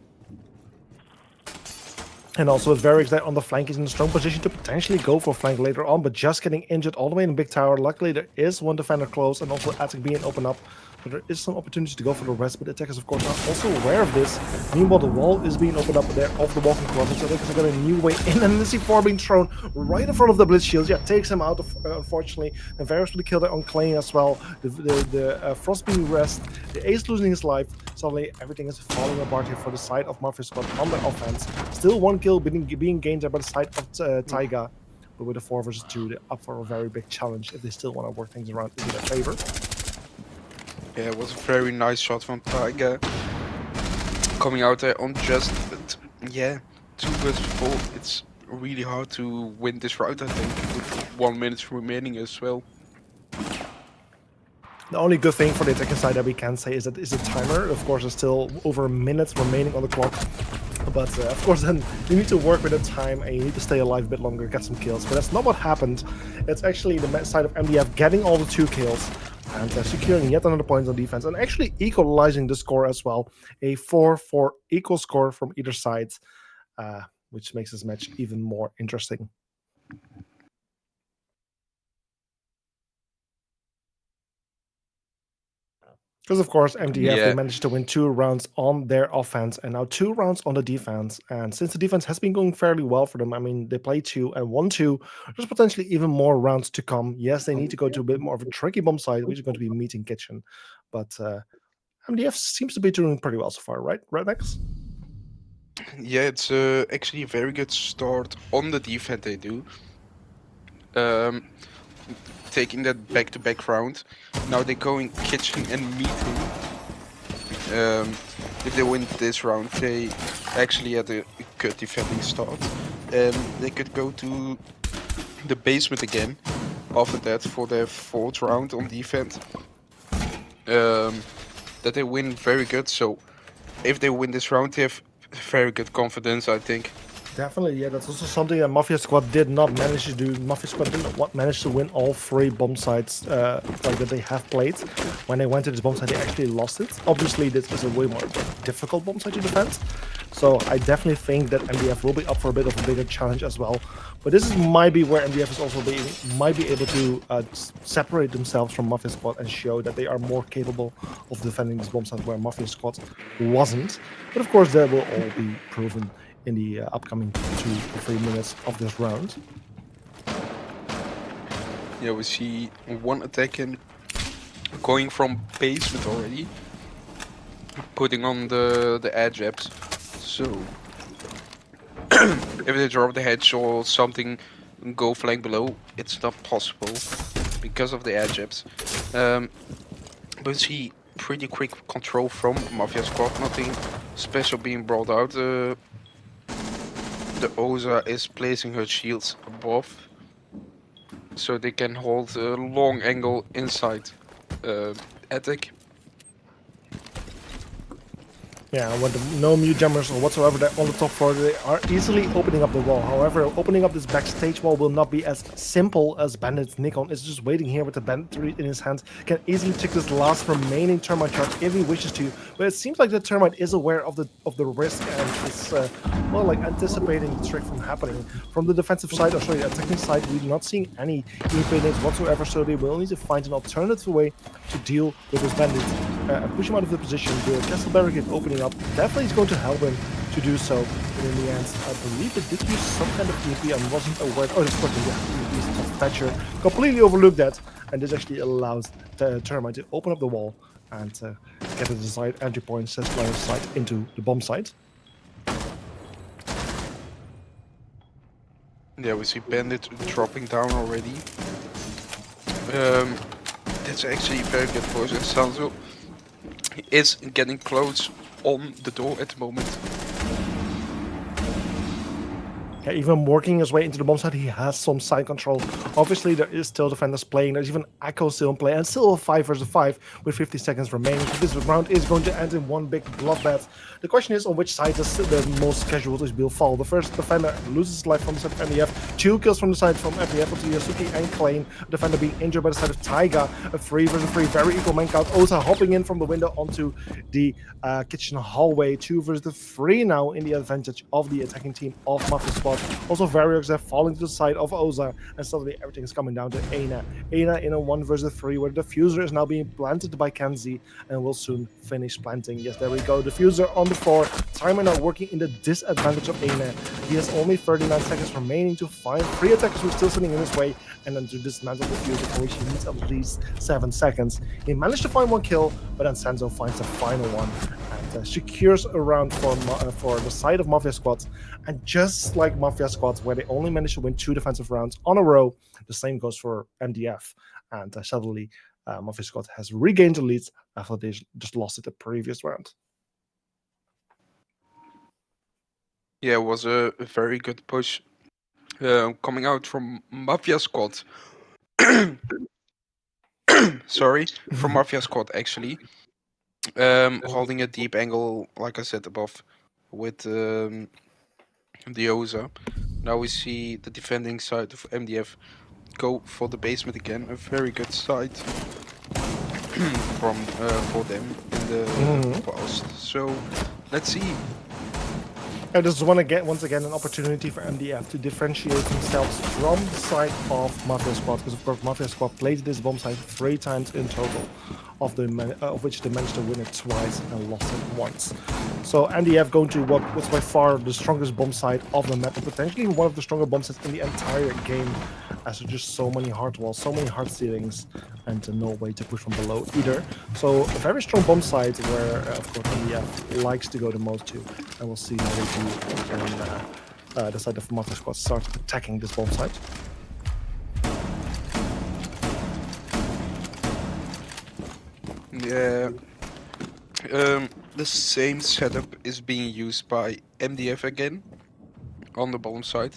And also with Varix that on the flank is in a strong position to potentially go for flank later on, but just getting injured all the way in the big tower. Luckily, there is one defender close and also Attic being open up. But there is some opportunity to go for the rest, but the attackers, of course, are also aware of this. Meanwhile, the wall is being opened up there off the walking closet, so attackers are getting a new way in, and the C4 being thrown right in front of the Blitz shields. Yeah, takes him out, unfortunately. And Varix with the kill there on Klein as well. The Frost being rest, the Ace losing his life. Suddenly, everything is falling apart here for the side of Mafia squad on the offense. Still one kill being gained there by the side of Taiga. But with a 4 versus 2, they're up for a very big challenge if they still want to work things around into their favor. Yeah, it was a very nice shot from Taiga. Coming out there on just, yeah, 2 versus 4. It's really hard to win this round, I think, with 1 minute remaining as well. The only good thing for the attacking side that we can say is that is a timer. Of course, there's still over a minute remaining on the clock. But of course, then you need to work with the time and you need to stay alive a bit longer, get some kills. But that's not what happened. It's actually the side of MDF getting all the 2 kills and securing yet another point on defense and actually equalizing the score as well. A 4-4 equal score from either side, which makes this match even more interesting. Because, of course, MDF, they managed to win 2 rounds on their offense and now 2 rounds on the defense. And since the defense has been going fairly well for them, I mean, they played 2 and won 2. There's potentially even more rounds to come. Yes, they need to go to a bit more of a tricky bomb site, which is going to be Meeting Kitchen. But MDF seems to be doing pretty well so far, right, Max? Yeah, it's actually a very good start on the defense they do. Taking that back-to-back round. Now they're going Kitchen and Meeting. If they win this round, they actually had a good defending start. And they could go to the basement again after that for their 4th round on defense. That they win very good, so if they win this round, they have very good confidence, I think. Definitely, yeah. That's also something that Mafia Squad did not manage to do. Mafia Squad did not manage to win all 3 bomb sites like that they have played. When they went to this bomb site, they actually lost it. Obviously, this is a way more difficult bomb site to defend. So I definitely think that MDF will be up for a bit of a bigger challenge as well. But this might be where MDF is also might be able to separate themselves from Mafia Squad and show that they are more capable of defending this bomb site where Mafia Squad wasn't. But of course, that will all be proven in the upcoming 2 to 3 minutes of this round. Yeah, we see one attacking going from basement already, putting on the edge apps. So if they drop the hedge or something, go flank below, it's not possible because of the edge apps. But we see pretty quick control from Mafia Squad, nothing special being brought out. The Oza is placing her shields above, so they can hold a long angle inside attic. Yeah, with no mute jammers or whatsoever on the top floor, they are easily opening up the wall. However, opening up this backstage wall will not be as simple as Bandit. Nikon is just waiting here with the Bandit in his hand. Can easily take this last remaining termite charge if he wishes to. But it seems like the termite is aware of the risk and is well, like anticipating the trick from happening. From the defensive side, or sorry, the attacking side, we're not seeing any infinite whatsoever. So they will need to find an alternative way to deal with this Bandit and push him out of the position. The castle barricade opening up definitely is going to help him to do so. But in the end, I believe they did use some kind of EMP and wasn't aware. Oh, of course, they used Thatcher. Completely overlooked that, and this actually allows the termite to open up the wall and get the desired entry point, set player site into the bomb site. Yeah, we see Bandit dropping down already. That's actually very good for us. Sanzo is getting close on the door at the moment. Yeah, even working his way into the bomb site, he has some side control. Obviously, there is still defenders playing. There's even Echo still in play, and still a 5 versus 5 with 50 seconds remaining. So this round is going to end in one big bloodbath. The question is on which side does the most casualties will fall. The first defender loses his life from the side of MDF. 2 kills from the side from MDF onto Yasuki and Klein. Defender being injured by the side of Taiga. A 3 versus 3, very equal man count. Osa hopping in from the window onto the kitchen hallway. 2 versus 3 now in the advantage of the attacking team of Mafia Squad. Also, Variox falling to the side of Oza, and suddenly everything is coming down to Aina. Aina in a 1 versus 3, where the diffuser is now being planted by Kenzie and will soon finish planting. Yes, there we go. Diffuser on the floor. Timer now working in the disadvantage of Aina. He has only 39 seconds remaining to find 3 attackers who are still sitting in his way, and then to dismantle the diffuser, for which he needs at least 7 seconds. He managed to find 1 kill, but then Senzo finds the final one and secures a round for the side of Mafia Squad. And just like Mafia Squad, where they only managed to win 2 defensive rounds on a row, the same goes for MDF. And suddenly, Mafia Squad has regained the lead after they just lost it the previous round. Yeah, it was a very good push coming out from Mafia Squad. Sorry, from Mafia Squad actually. Holding a deep angle, like I said above, with the Oza. Now we see the defending side of MDF go for the basement again. A very good side from for them in the past. So let's see. I just want to get once again an opportunity for MDF to differentiate themselves from the side of Mafia Squad, because of course Mafia Squad played this bomb site 3 times in total, of which they managed to win it twice and lost it once. So MDF going to what's by far the strongest bomb site of the map, and potentially one of the stronger bomb sites in the entire game, as there's just so many hard walls, so many hard ceilings, and no way to push from below either. So a very strong bomb site where, of course, MDF likes to go the most to, and we'll see how they do when the side of Mafia Squad starts attacking this bomb site. Yeah. The same setup is being used by MDF again on the bottom side.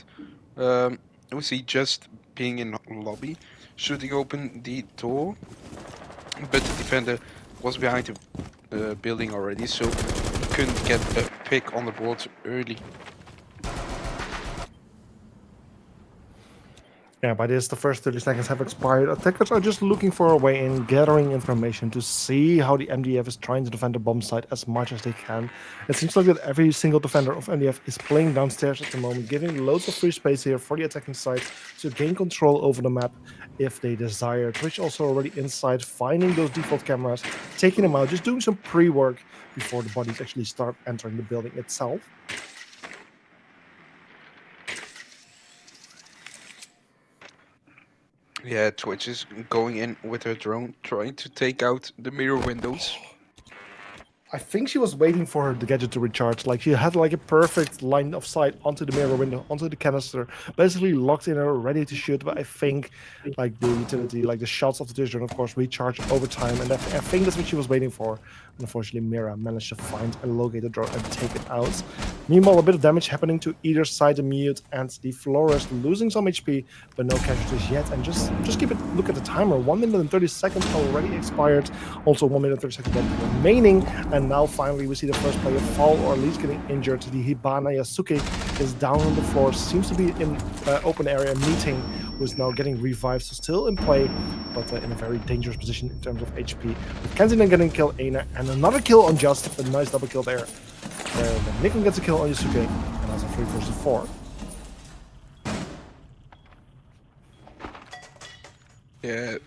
We see just being in lobby, shooting open the door, but the defender was behind the building already, so he couldn't get a pick on the board early. Yeah, by this, the first 30 seconds have expired. Attackers are just looking for a way in, gathering information to see how the MDF is trying to defend the bomb site as much as they can. It seems like that every single defender of MDF is playing downstairs at the moment, giving loads of free space here for the attacking side to gain control over the map if they desire. Twitch also already inside, finding those default cameras, taking them out, just doing some pre-work before the bodies actually start entering the building itself. Yeah, Twitch is going in with her drone, trying to take out the mirror windows. I think she was waiting for the gadget to recharge. Like, she had like a perfect line of sight onto the mirror window, onto the canister, basically locked in her, ready to shoot. But I think like the utility, like the shots of the drone, of course, recharge over time, and I think that's what she was waiting for. And unfortunately, Mira managed to find and locate the drone and take it out. Meanwhile, a bit of damage happening to either side. The Mute and the Florist losing some HP, but no casualties yet. And just look at the timer. 1 minute and 30 seconds already expired. Also 1 minute and 30 seconds remaining. And now finally we see the first player fall, or at least getting injured. The Hibana Yasuke is down on the floor. Seems to be in open area meeting, who is now getting revived. So still in play, but in a very dangerous position in terms of HP. With Kensington getting kill Aina, and another kill on Just. A nice double kill there. Nikon gets a kill on Yasuke, and that's a 3 versus 4. Yeah,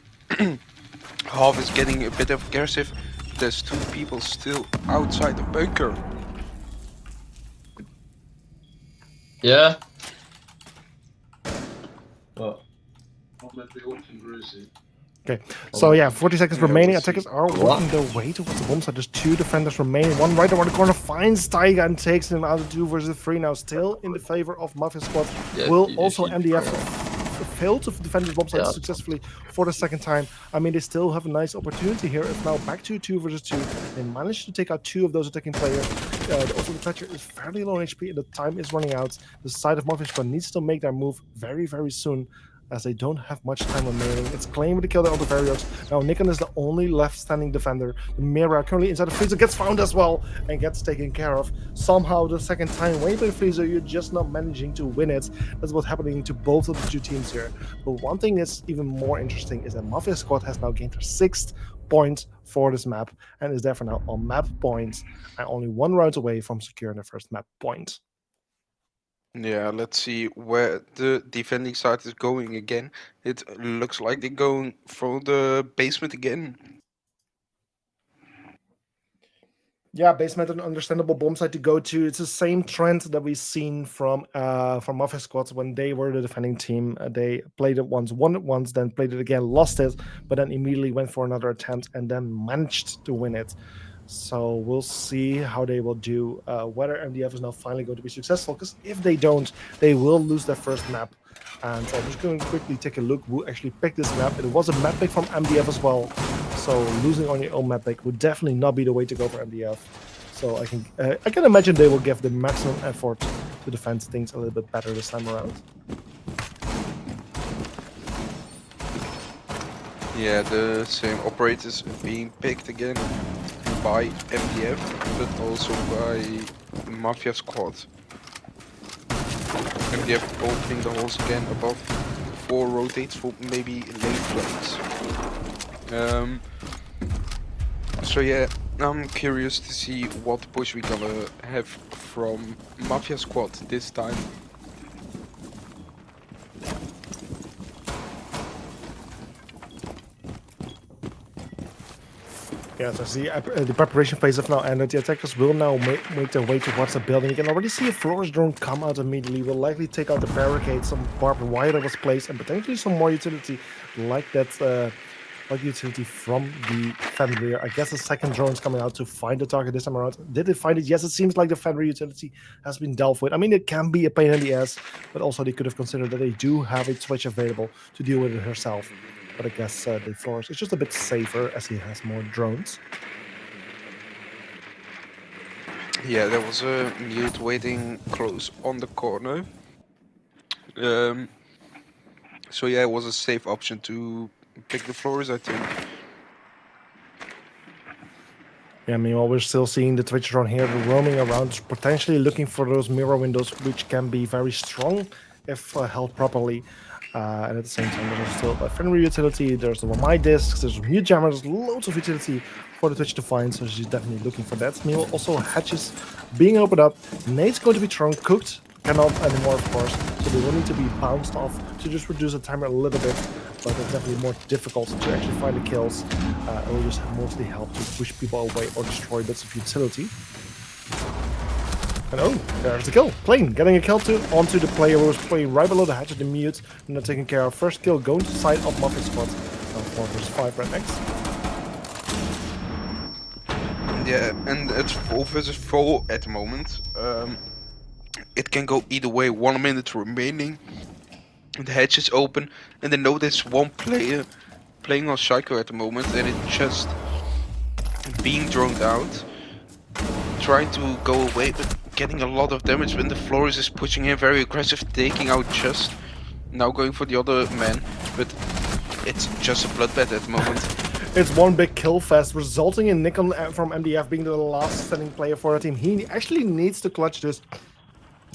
Half is getting a bit aggressive. There's 2 people still outside the bunker. Yeah. Okay, so yeah, 40 seconds remaining. Attackers are working their way towards the bomb site. There's 2 defenders remaining. One right around the corner finds Taiga and takes him out of 2 versus 3 now. Still in the favor of Mafia Squad. Will also MDF failed to defend this bomb site Yeah. successfully for the second time. I mean, they still have a nice opportunity here. It's now back to 2 versus 2. They managed to take out 2 of those attacking players. Also, the Thatcher is fairly low on HP and the time is running out. The side of Mafia Squad needs to make their move very, very soon, as they don't have much time remaining. It's Claim with the kill on the Variox. Now Nikon is the only left standing defender. The Mira currently inside the freezer gets found as well and gets taken care of. Somehow the second time when you play the freezer, you're just not managing to win it. That's what's happening to both of the 2 teams here. But one thing that's even more interesting is that Mafia Squad has now gained their 6th point for this map and is therefore now on map points and only 1 round away from securing the first map point. Yeah, let's see where the defending side is going again. It looks like they're going for the basement again. Yeah, basement an understandable bomb site to go to. It's the same trend that we've seen from Mafia Squads when they were the defending team. They played it once, won it once, then played it again, lost it, but then immediately went for another attempt and then managed to win it. So we'll see how they will do, whether MDF is now finally going to be successful, because if they don't, they will lose their first map. And I'm just going to quickly take a look who actually picked this map. It was a map pick from MDF as well. So losing on your own map pick would definitely not be the way to go for MDF. So I can imagine they will give the maximum effort to defend things a little bit better this time around. Yeah, the same operators being picked again by MDF, but also by Mafia Squad. MDF opening the holes again above 4 rotates for maybe late flames. So yeah, I'm curious to see what push we're gonna have from Mafia Squad this time. Yeah, so the preparation phase have now ended. The attackers will now make their way towards the building. You can already see a Flores drone come out immediately. Will likely take out the barricade, some barbed wire that was placed, and potentially some more utility like that, like utility from the Fenrir. I guess the second drone is coming out to find the target this time around. Did they find it? Yes, it seems like the Fenrir utility has been dealt with. I mean, it can be a pain in the ass, but also they could have considered that they do have a Twitch available to deal with it herself. But I guess the Flores is just a bit safer as he has more drones. Yeah, there was a mute waiting close on the corner. So yeah, it was a safe option to pick the Flores, I think. Yeah, meanwhile, we're still seeing the Twitch drone here roaming around, potentially looking for those mirror windows, which can be very strong if held properly. And at the same time, there's still a Fenrir utility, there's the My discs, there's mute jammers, loads of utility for the Twitch to find, so she's definitely looking for that. Meanwhile, also hatches being opened up. Nate's going to be thrown, cooked, cannot anymore, of course, so they will need to be bounced off to just reduce the timer a little bit, but it's definitely more difficult to actually find the kills. It will just mostly help to push people away or destroy bits of utility. And oh, there's the kill. Plane getting a kill onto the player who was playing right below the hatch of the mute. Not taken care of. First kill going to the side of Mafia Squad. 4 versus 5 right next. Yeah, and it's 4 versus 4 at the moment. It can go either way. 1 minute remaining. The hatch is open, and they know there's one player playing on Psycho at the moment, and it's just being droned out, trying to go away, but getting a lot of damage when the Flores is pushing in very aggressive, taking out Just. Now going for the other man, but it's just a bloodbath at the moment. It's one big kill fest, resulting in Nikon from MDF being the last standing player for the team. He actually needs to clutch this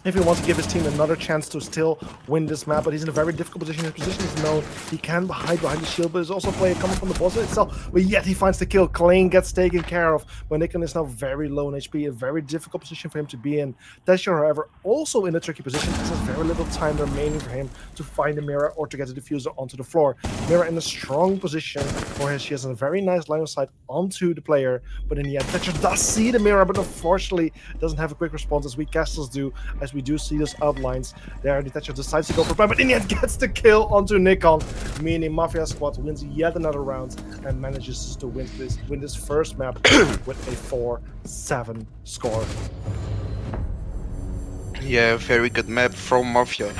if he wants to give his team another chance to still win this map, but he's in a very difficult position. His position is known. He can hide behind the shield, but there's also a player coming from the boss itself. But yet he finds the kill. Klein gets taken care of. But Nikon is now very low in HP, a very difficult position for him to be in. Tesher, however, also in a tricky position. There's very little time remaining for him to find the mirror or to get the diffuser onto the floor. Mirror in a strong position for him. She has a very nice line of sight onto the player, but in the end, Tesher does see the mirror, but unfortunately doesn't have a quick response as we castles do, as we do see those outlines there. The Thatcher decides to go for prime, but in the end gets the kill onto Nikon, meaning Mafia Squad wins yet another round and manages to win this first map with a 4-7 score. Yeah, very good map from Mafia.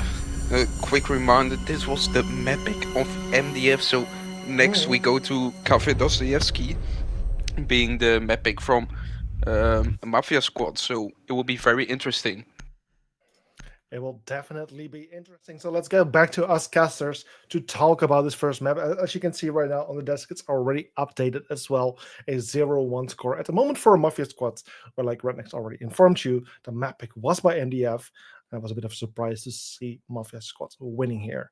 A quick reminder, this was the mapping of MDF, so next we go to Cafe Dostoevsky, being the mapping from Mafia squad, so it will be very interesting. It will definitely be interesting. So let's get back to us casters to talk about this first map. As you can see right now on the desk, it's already updated as well. A 0-1 score at the moment for Mafia squads. Where like Rednex already informed you, the map pick was by MDF. And it was a bit of a surprise to see Mafia squads winning here.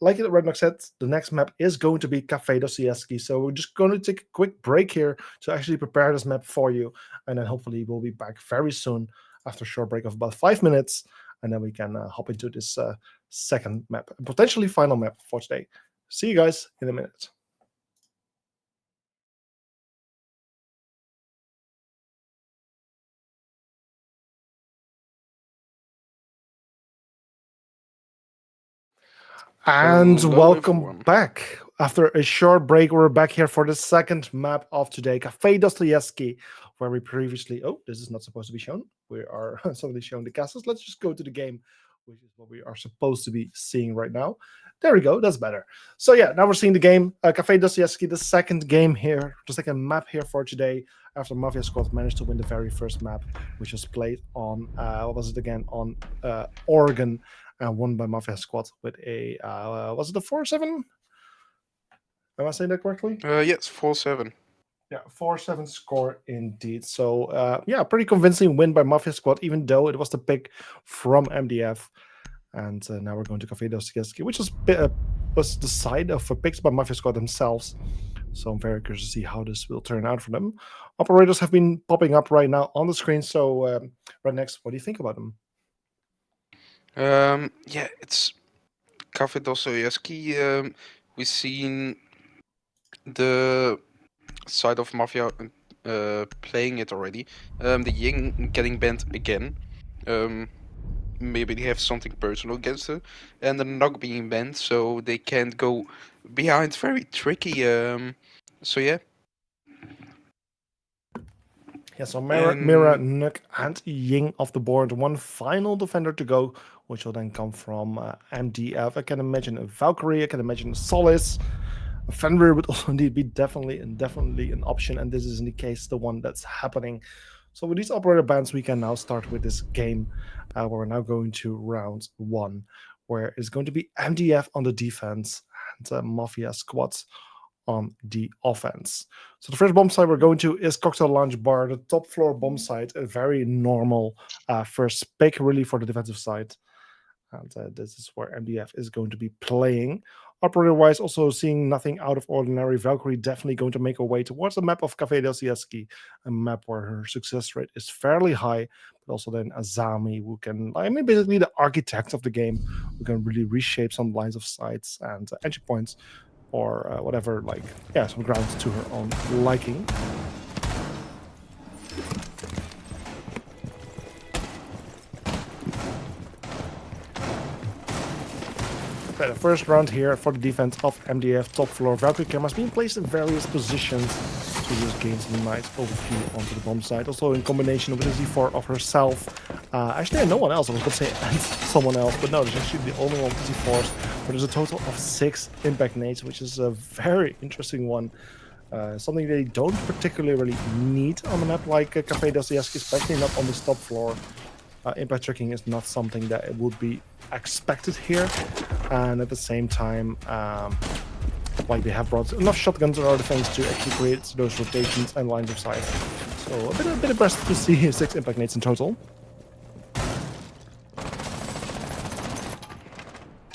Like Rednex said, the next map is going to be Cafe Dostoevsky. So we're just going to take a quick break here to actually prepare this map for you. And then hopefully we'll be back very soon after a short break of about 5 minutes. And then we can hop into this second map, potentially final map for today. See you guys in a minute. And Hello, welcome everyone. back. After a short break, we're back here for the second map of today, Cafe Dostoevsky, where we previously... Oh, this is not supposed to be shown. We are suddenly showing the castles. Let's just go to the game, which is what we are supposed to be seeing right now. There we go. That's better. So yeah, now we're seeing the game. Cafe Dostoevsky, the second game here, the second map here for today, after Mafia Squad managed to win the very first map, which was played on, what was it again, on Oregon, won by Mafia Squad with a, was it a 4-7? Am I saying that correctly? Yes, 4-7. Yeah, 4-7 score indeed. So yeah, pretty convincing win by Mafia Squad, even though it was the pick from MDF. And now we're going to Cafe Dostoevsky, which was the side of picks by Mafia Squad themselves. So I'm very curious to see how this will turn out for them. Operators have been popping up right now on the screen. So right next, what do you think about them? Yeah, it's Cafe Dostoevsky. We've seen the side of Mafia playing it already. The Ying getting banned again. Maybe they have something personal against her. And the Nog being banned, so they can't go behind. Very tricky. So yeah. Yeah, so Mira, Nuk, and Ying off the board. One final defender to go, which will then come from MDF. I can imagine a Valkyrie, I can imagine a Solace. A Fenrir would also indeed be definitely an option, and this is in the case the one that's happening. So with these operator bans, we can now start with this game. Where we're now going to round 1, where it's going to be MDF on the defense and Mafia squads on the offense. So the first bomb site we're going to is Cocktail Lounge Bar, the top floor bomb site, a very normal first pick really for the defensive side. And this is where MDF is going to be playing. Operator-wise, also seeing nothing out of ordinary. Valkyrie definitely going to make her way towards the map of Cafe Dostoevsky, a map where her success rate is fairly high, but also then Azami, who can, I mean, basically the architect of the game, who can really reshape some lines of sights and entry points, or whatever, like, yeah, some grounds to her own liking. Okay, the first round here for the defense of MDF, top floor Valkyrie cameras being placed in various positions to just gain some nice overview onto the bomb site. Also in combination with the Z4 of herself. Actually, no one else. I was going to say and someone else, but no, there's actually the only one with Z4s. But there's a total of 6 impact nades, which is a very interesting one. Something they don't particularly really need on a map like Cafe Dostoevsky, especially not on this top floor. Impact tracking is not something that it would be expected here, and at the same time, like they have brought enough shotguns and other things to actually create those rotations and lines of sight. So a bit impressed to see 6 impact nades in total.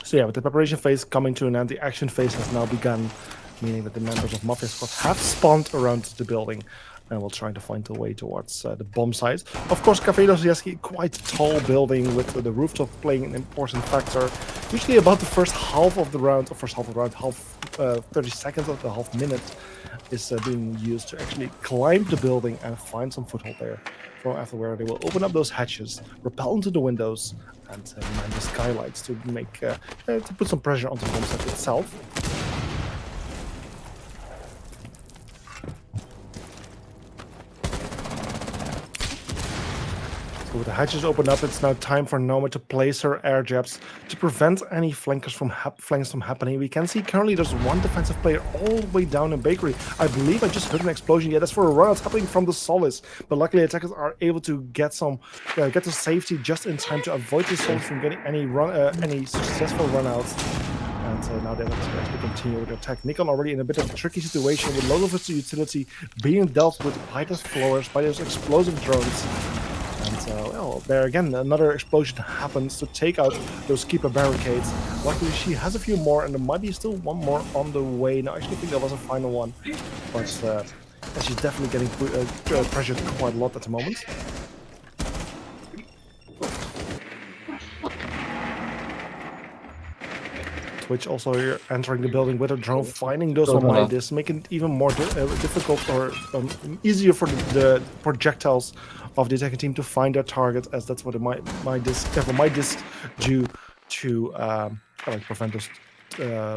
So yeah, with the preparation phase coming to an end, the action phase has now begun, meaning that the members of Mafia Squad have spawned around the building and will try to find their way towards the bomb site. Of course, Cafe Dostoevsky, quite a tall building with the rooftop playing an important factor. Usually about the first half of the round, or first half of the round, 30 seconds of the half minute is being used to actually climb the building and find some foothold there. From after where they will open up those hatches, rappel into the windows, and mine the skylights to make to put some pressure onto the bomb site itself. So with the hatches opened up, it's now time for Noma to place her air jabs to prevent any flanks from happening. We can see currently there's one defensive player all the way down in Bakery. I believe I just heard an explosion. Yeah, that's for a run out happening from the Solace. But luckily, attackers are able to get to safety just in time to avoid the Solace from getting any successful run outs. And now they're actually continue with the attack. Nikon already in a bit of a tricky situation with loads of its utility being dealt with by the floors, by those explosive drones. And well, there again, another explosion happens to take out those keeper barricades. Luckily, she has a few more, and there might be still one more on the way. Now, I actually think that was a final one, but she's definitely getting pressured quite a lot at the moment. Twitch also here entering the building with a drone, finding those on my disc, making it even more difficult or easier for the projectiles of the attacking team to find their target, as that's what my disc do to prevent those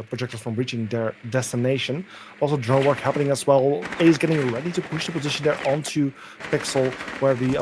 projectiles from reaching their destination. Also drone work happening as well. A is getting ready to push the position there onto Pixel, where the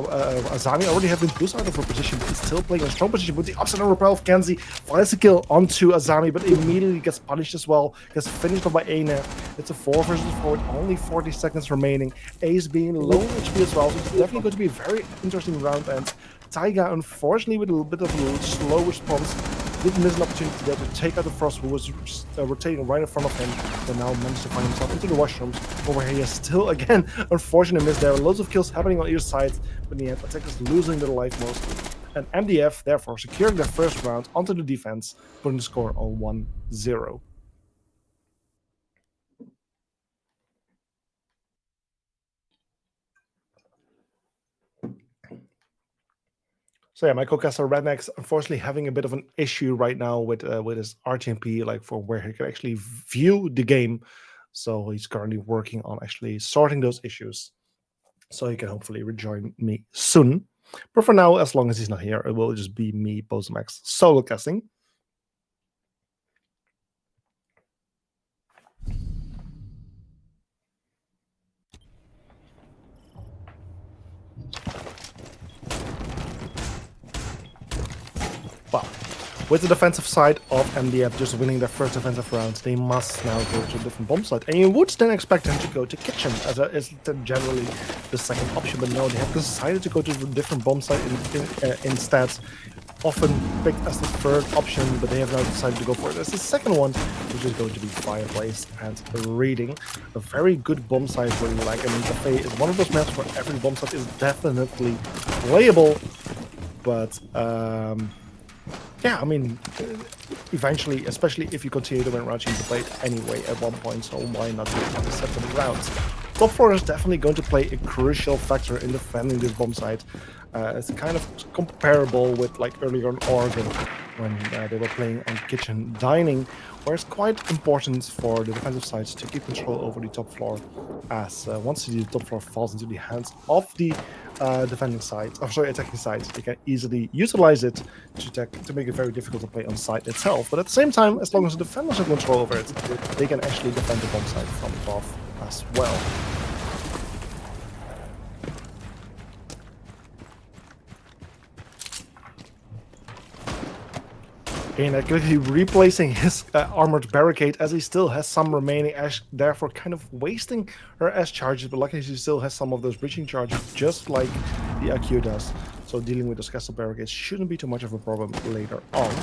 Azami already have been pushed out of her position, but it's still playing a strong position with the upside down repel of Kenzie. Finds the kill onto Azami, but immediately gets punished as well. Gets finished off by Aina. It's a 4 versus 4 with only 40 seconds remaining. A is being low HP as well, so it's definitely going to be a very interesting round. And Taiga, unfortunately, with a little bit of a slow response, did miss an opportunity there to take out the Frost, who was rotating right in front of him, but now managed to find himself into the washrooms, over here he is still, again, unfortunate miss there. Loads of kills happening on either side, but in the end, attackers losing their life mostly. And MDF, therefore, securing their first round onto the defense, putting the score on 1-0. So yeah, my co-caster Rednex unfortunately having a bit of an issue right now with his RTMP, like for where he can actually view the game. So he's currently working on actually sorting those issues, so he can hopefully rejoin me soon. But for now, as long as he's not here, it will just be me, Bosmax, solo casting. Well, with the defensive side of MDF just winning their first defensive round, they must now go to a different bomb site. And you would then expect them to go to Kitchen, as is generally the second option. But no, they have decided to go to a different bomb site instead. Often picked as the third option, but they have now decided to go for it as the second one, which is going to be Fireplace and Reading. A very good bomb site, really like. I mean, Cafe is one of those maps where every bomb site is definitely playable, but yeah, I mean, eventually, especially if you continue to win rounds, you can play it anyway at one point, so why not do it on the second round? Top 4 is definitely going to play a crucial factor in defending this bomb site. It's kind of comparable with like earlier in Oregon when they were playing on Kitchen Dining, where it's quite important for the defensive sides to keep control over the top floor, as once the top floor falls into the hands of the attacking side, they can easily utilize it to make it very difficult to play on site itself. But at the same time, as long as the defenders have control over it, they can actually defend the bomb site from above as well. And quickly replacing his armored barricade, as he still has some remaining Ash, therefore kind of wasting her Ash charges, but luckily she still has some of those breaching charges, just like the IQ does. So dealing with those castle barricades shouldn't be too much of a problem later on.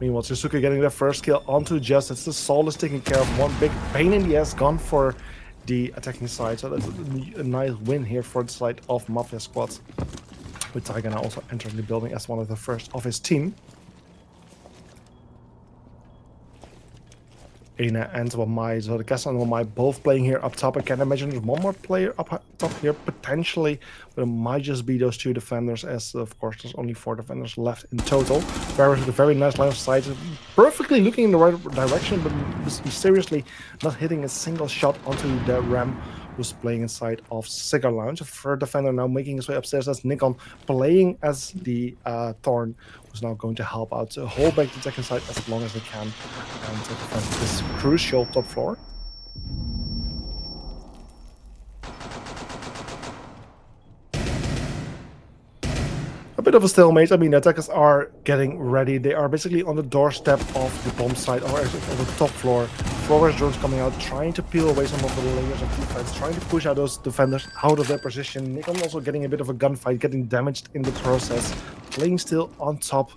Meanwhile, Suzuki getting their first kill onto Justice. The Soul is taking care of one big pain in the ass, gone for the attacking side. So that's a nice win here for the side of Mafia squad, with Tiger now also entering the building as one of the first of his team. Aina and Wamai, so the Castle and Wamai both playing here up top. I can imagine there's one more player up top here potentially, but it might just be those two defenders, as of course there's only 4 defenders left in total. Barrett with a very nice line of sight, perfectly looking in the right direction, but mysteriously not hitting a single shot onto the Ram, who's playing inside of Cigar Lounge. A third defender now making his way upstairs. That's Nikon playing as the Thorn, who's now going to help out to hold back the second side as long as they can and to defend this crucial top floor. A bit of a stalemate. I mean, the attackers are getting ready. They are basically on the doorstep of the bomb site, or actually on the top floor. Flores drones coming out, trying to peel away some of the layers of defense, trying to push out those defenders out of their position. Nikon also getting a bit of a gunfight, getting damaged in the process, playing still on top.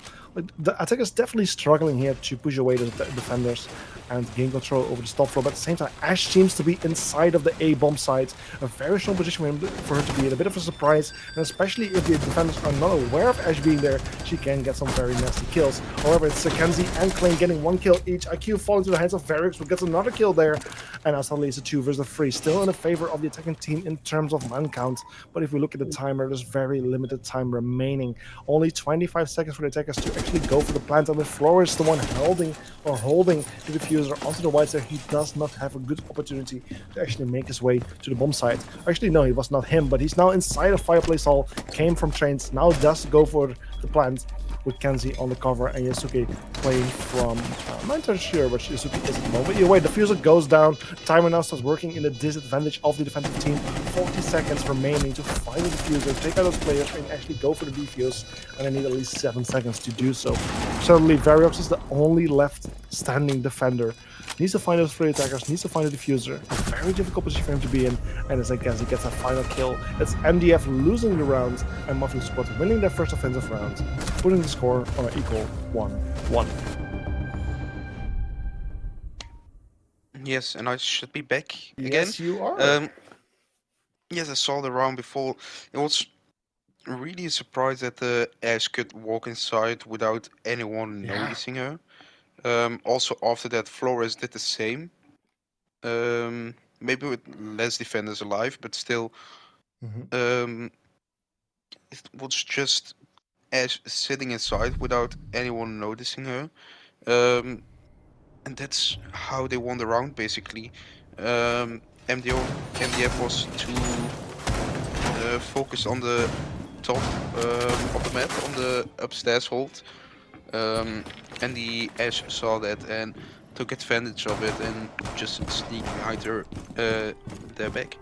The attackers definitely struggling here to push away the defenders and gain control over the top floor. But at the same time, Ash seems to be inside of the A bomb site. A very strong position for her to be in. A bit of a surprise, and especially if the defenders are not aware of Ash being there, she can get some very nasty kills. However, it's Kenzie and Klein getting 1 kill each. IQ falling to the hands of Varix, who gets another kill there. And now suddenly it's a 2 versus 3. Still in the favor of the attacking team in terms of man count. But if we look at the timer, there's very limited time remaining. Only 25 seconds for the attackers to actually go for the plant. And with Flores the one holding the diffuser onto the white side, he does not have a good opportunity to actually make his way to the bomb site. Actually, no, it was not him, but he's now inside of Fireplace Hall, came from trains, now does go for the plant with Kenzie on the cover and Yasuke playing from... I'm not entirely sure what Yasuke is at the moment. Either way, the diffuser goes down. Timer now starts working in the disadvantage of the defensive team. 40 seconds remaining to find the diffuser, take out those players, and actually go for the defuse. And I need at least 7 seconds to do so. Certainly, Variox is the only left standing defender. Needs to find those 3 attackers, needs to find a diffuser. A very difficult position for him to be in. And as I guess he gets a final kill, it's MDF losing the round and Mafia squad winning their first offensive round, putting the score on an equal 1-1. Yes, and I should be back again. Yes, you are. Yes, I saw the round before. It was really a surprise that the Ash could walk inside without anyone noticing her. Also, after that, Flores did the same. Maybe with less defenders alive, but still, it was just Ash sitting inside without anyone noticing her. And that's how they won the round, basically. MDF was too focused on the top of the map, on the upstairs hold. And the Ash saw that and took advantage of it and just sneaked behind their back.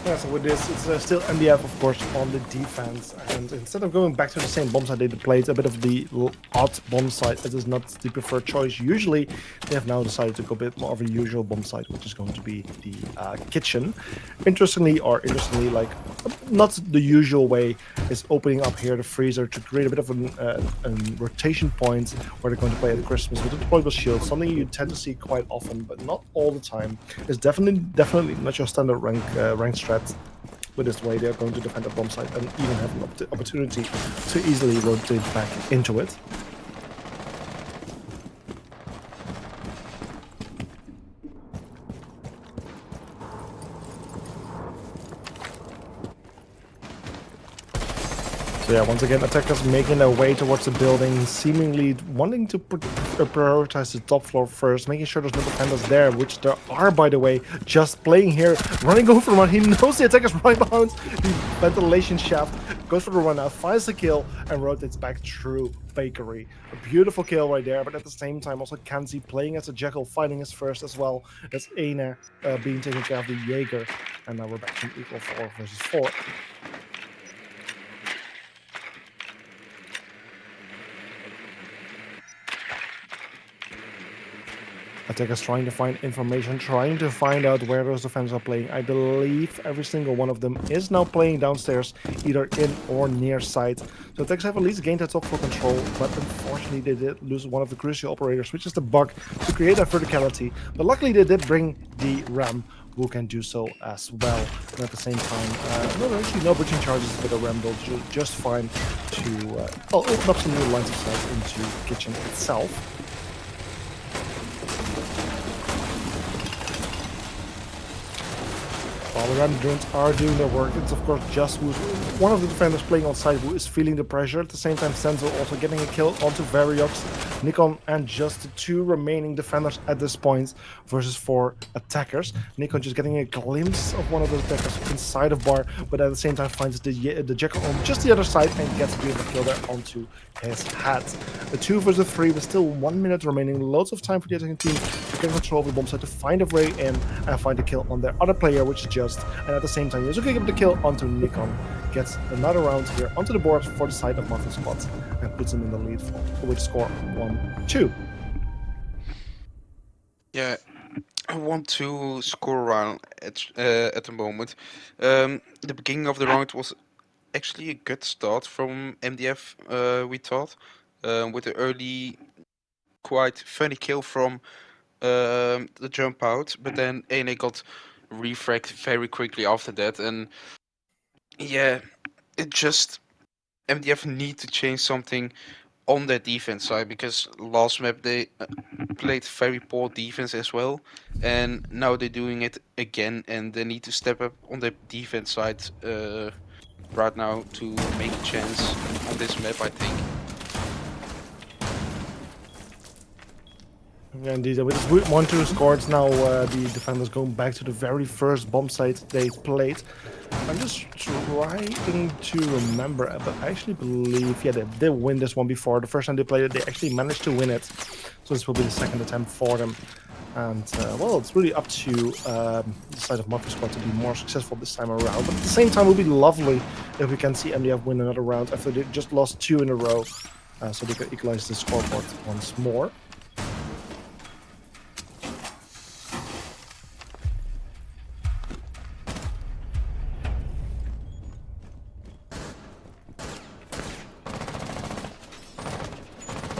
Yeah, so with this, it's still MDF, of course, on the defense. And instead of going back to the same bomb site they played, a bit of the odd bomb site, it is not the preferred choice. Usually, they have now decided to go a bit more of a usual bomb site, which is going to be the kitchen. Interestingly, like, not the usual way, is opening up here the freezer to create a bit of a rotation point where they're going to play at Christmas with a deployable shield, something you tend to see quite often, but not all the time. It's definitely not your standard rank strat. With this way, they're going to defend the bomb site and even have an opportunity to easily rotate back into it. So yeah, once again, attackers making their way towards the building, seemingly wanting to prioritize the top floor first, making sure there's no defenders there, which there are, by the way. Just playing here, running over one. He knows the attacker's right behind the ventilation shaft, goes for the run out, finds the kill, and rotates back through Bakery. A beautiful kill right there, but at the same time, also Kenzie playing as a Jackal, fighting his first as well as Aina being taken care of the Jaeger. And now we're back to equal 4 versus 4. Attackers trying to find information, trying to find out where those defenders are playing. I believe every single one of them is now playing downstairs, either in or near site. So attackers have at least gained that top floor control, but unfortunately they did lose one of the crucial operators, which is the bug to create that verticality. But luckily they did bring the Ram, who can do so as well. And at the same time, actually no bridging charges, but the Ram will do just fine to open up some new lines of sight into the kitchen itself. While the Ram drones are doing their work, it's of course just one of the defenders playing on site who is feeling the pressure. At the same time, Senzo also getting a kill onto Variox, Nikon, and just the 2 remaining defenders at this point versus 4 attackers. Nikon just getting a glimpse of one of those attackers inside of bar, but at the same time finds the Jackal on just the other side and gets a beautiful kill there onto his hat. The 2 versus 3 with still 1 minute remaining. Loads of time for the attacking team to get control of the bomb site, to find a way in and find a kill on their other player, which is just. And at the same time, Yuzuki gets the kill onto Nikon, gets another round here onto the board for the side of Mafia Squad and puts them in the lead with score 1-2. Yeah, I want to score around at the moment. The beginning of the round was actually a good start from MDF, we thought, with the early, quite funny kill from the jump out, but then ANA got refragged very quickly after that, and yeah, it just MDF need to change something on their defense side, because last map they played very poor defense as well, and now they're doing it again, and they need to step up on the defense side right now to make a chance on this map, I think. Yeah, indeed, with this 1-2 score, it's now the defenders going back to the very first bomb site they played. I'm just trying to remember, but I actually believe, yeah, they did win this one before. The first time they played it, they actually managed to win it. So this will be the second attempt for them. And, well, it's really up to the side of Mafia Squad to be more successful this time around. But at the same time, it would be lovely if we can see MDF win another round after they just lost 2 in a row. So they can equalize the scoreboard once more.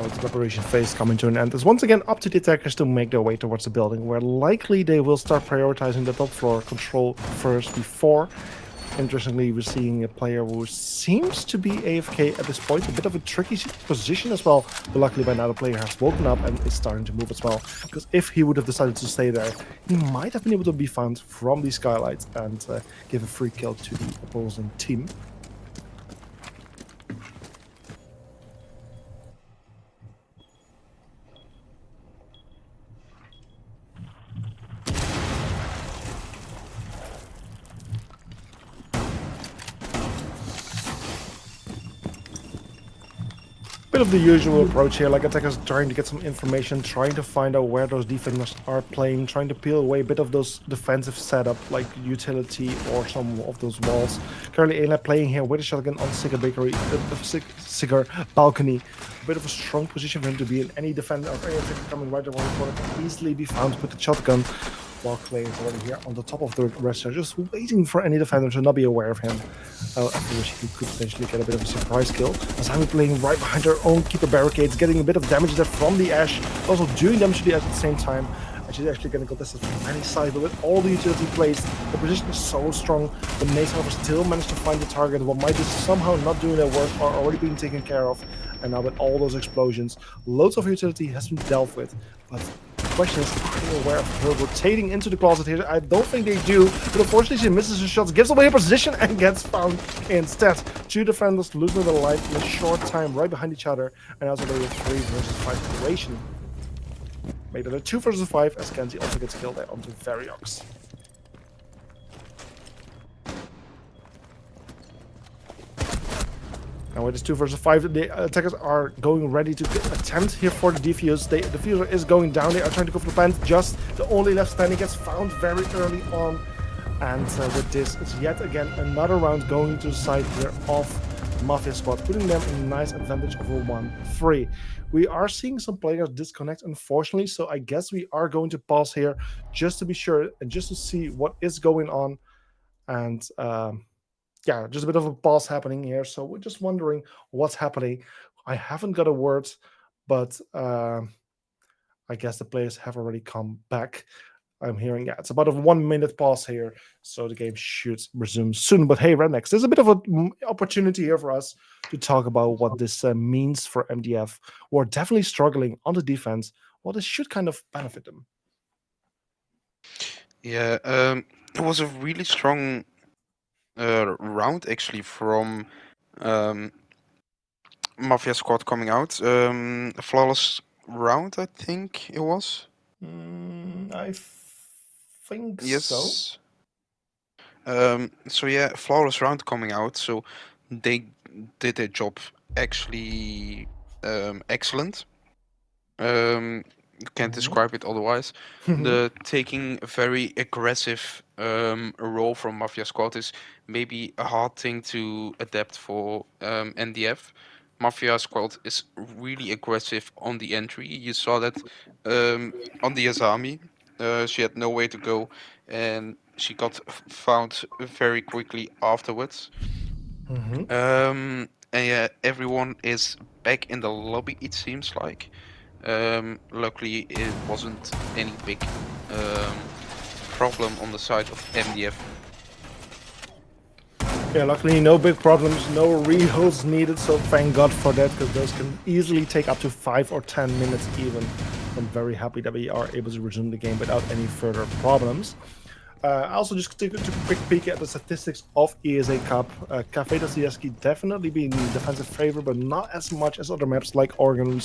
With the preparation phase coming to an end, it's once again up to the attackers to make their way towards the building, where likely they will start prioritizing the top floor control first before. Interestingly, we're seeing a player who seems to be AFK at this point, a bit of a tricky position as well, but luckily by now the player has woken up and is starting to move as well, because if he would have decided to stay there, he might have been able to be found from the skylights and give a free kill to the opposing team. Bit of the usual approach here, like attackers trying to get some information, trying to find out where those defenders are playing, trying to peel away a bit of those defensive setup like utility or some of those walls. Currently Ayla playing here with a shotgun on Cigar balcony. A bit of a strong position for him to be in. Any defender or any attacker coming right around the corner can easily be found with the shotgun, while Clay is already here on the top of the register, just waiting for any defender to not be aware of him. After which he could potentially get a bit of a surprise kill. As I'm playing right behind her own keeper barricades, getting a bit of damage there from the Ash, also doing damage to the Ash at the same time. And she's actually going to contest it from any side, but with all the utility placed, the position is so strong. The Mace, however, still managed to find the target. What might be somehow not doing their work or already being taken care of. And now with all those explosions, loads of utility has been dealt with. But the question is, are they aware of her rotating into the closet here? I don't think they do, but unfortunately she misses her shots, gives away her position, and gets found instead. 2 defenders losing their life in a short time right behind each other, and also they were 3 versus 5 situation. Made it a 2 versus 5 as Kenzie also gets killed there onto Variox. Now it is 2 versus 5. The attackers are going ready to attempt here for the defuse. The defuser is going down. They are trying to go for the plant. Just the only left standing gets found very early on. And with this, it's yet again another round going to the side here of Mafia Squad, putting them in a nice advantage over 1-3. We are seeing some players disconnect, unfortunately, so I guess we are going to pause here just to be sure and just to see what is going on. And yeah, just a bit of a pause happening here. So we're just wondering what's happening. I haven't got a word, but I guess the players have already come back. I'm hearing, yeah, it's about a 1 minute pause here, so the game should resume soon. But hey, Rednecks, there's a bit of an opportunity here for us to talk about what this means for MDF, who are definitely struggling on the defense. Well, this should kind of benefit them. Yeah, it was a really strong round actually from Mafia Squad coming out. A flawless round, I think it was. I think so. Yes. So yeah, flawless round coming out. So they did their job actually excellent. You can't describe it otherwise. The taking a very aggressive a role from Mafia Squad is maybe a hard thing to adapt for NDF. Mafia Squad is really aggressive on the entry. You saw that on the Azami. She had nowhere to go, and she got found very quickly afterwards. Hmm. And yeah, everyone is back in the lobby, it seems like. Luckily, it wasn't any big problem on the side of MDF. Yeah, luckily no big problems, no rehills needed, so thank God for that, because those can easily take up to 5 or 10 minutes even. I'm very happy that we are able to resume the game without any further problems. I also just took a quick peek at the statistics of ESA Cup. Cafe Dostoevsky definitely being in defensive favor, but not as much as other maps like Oregon,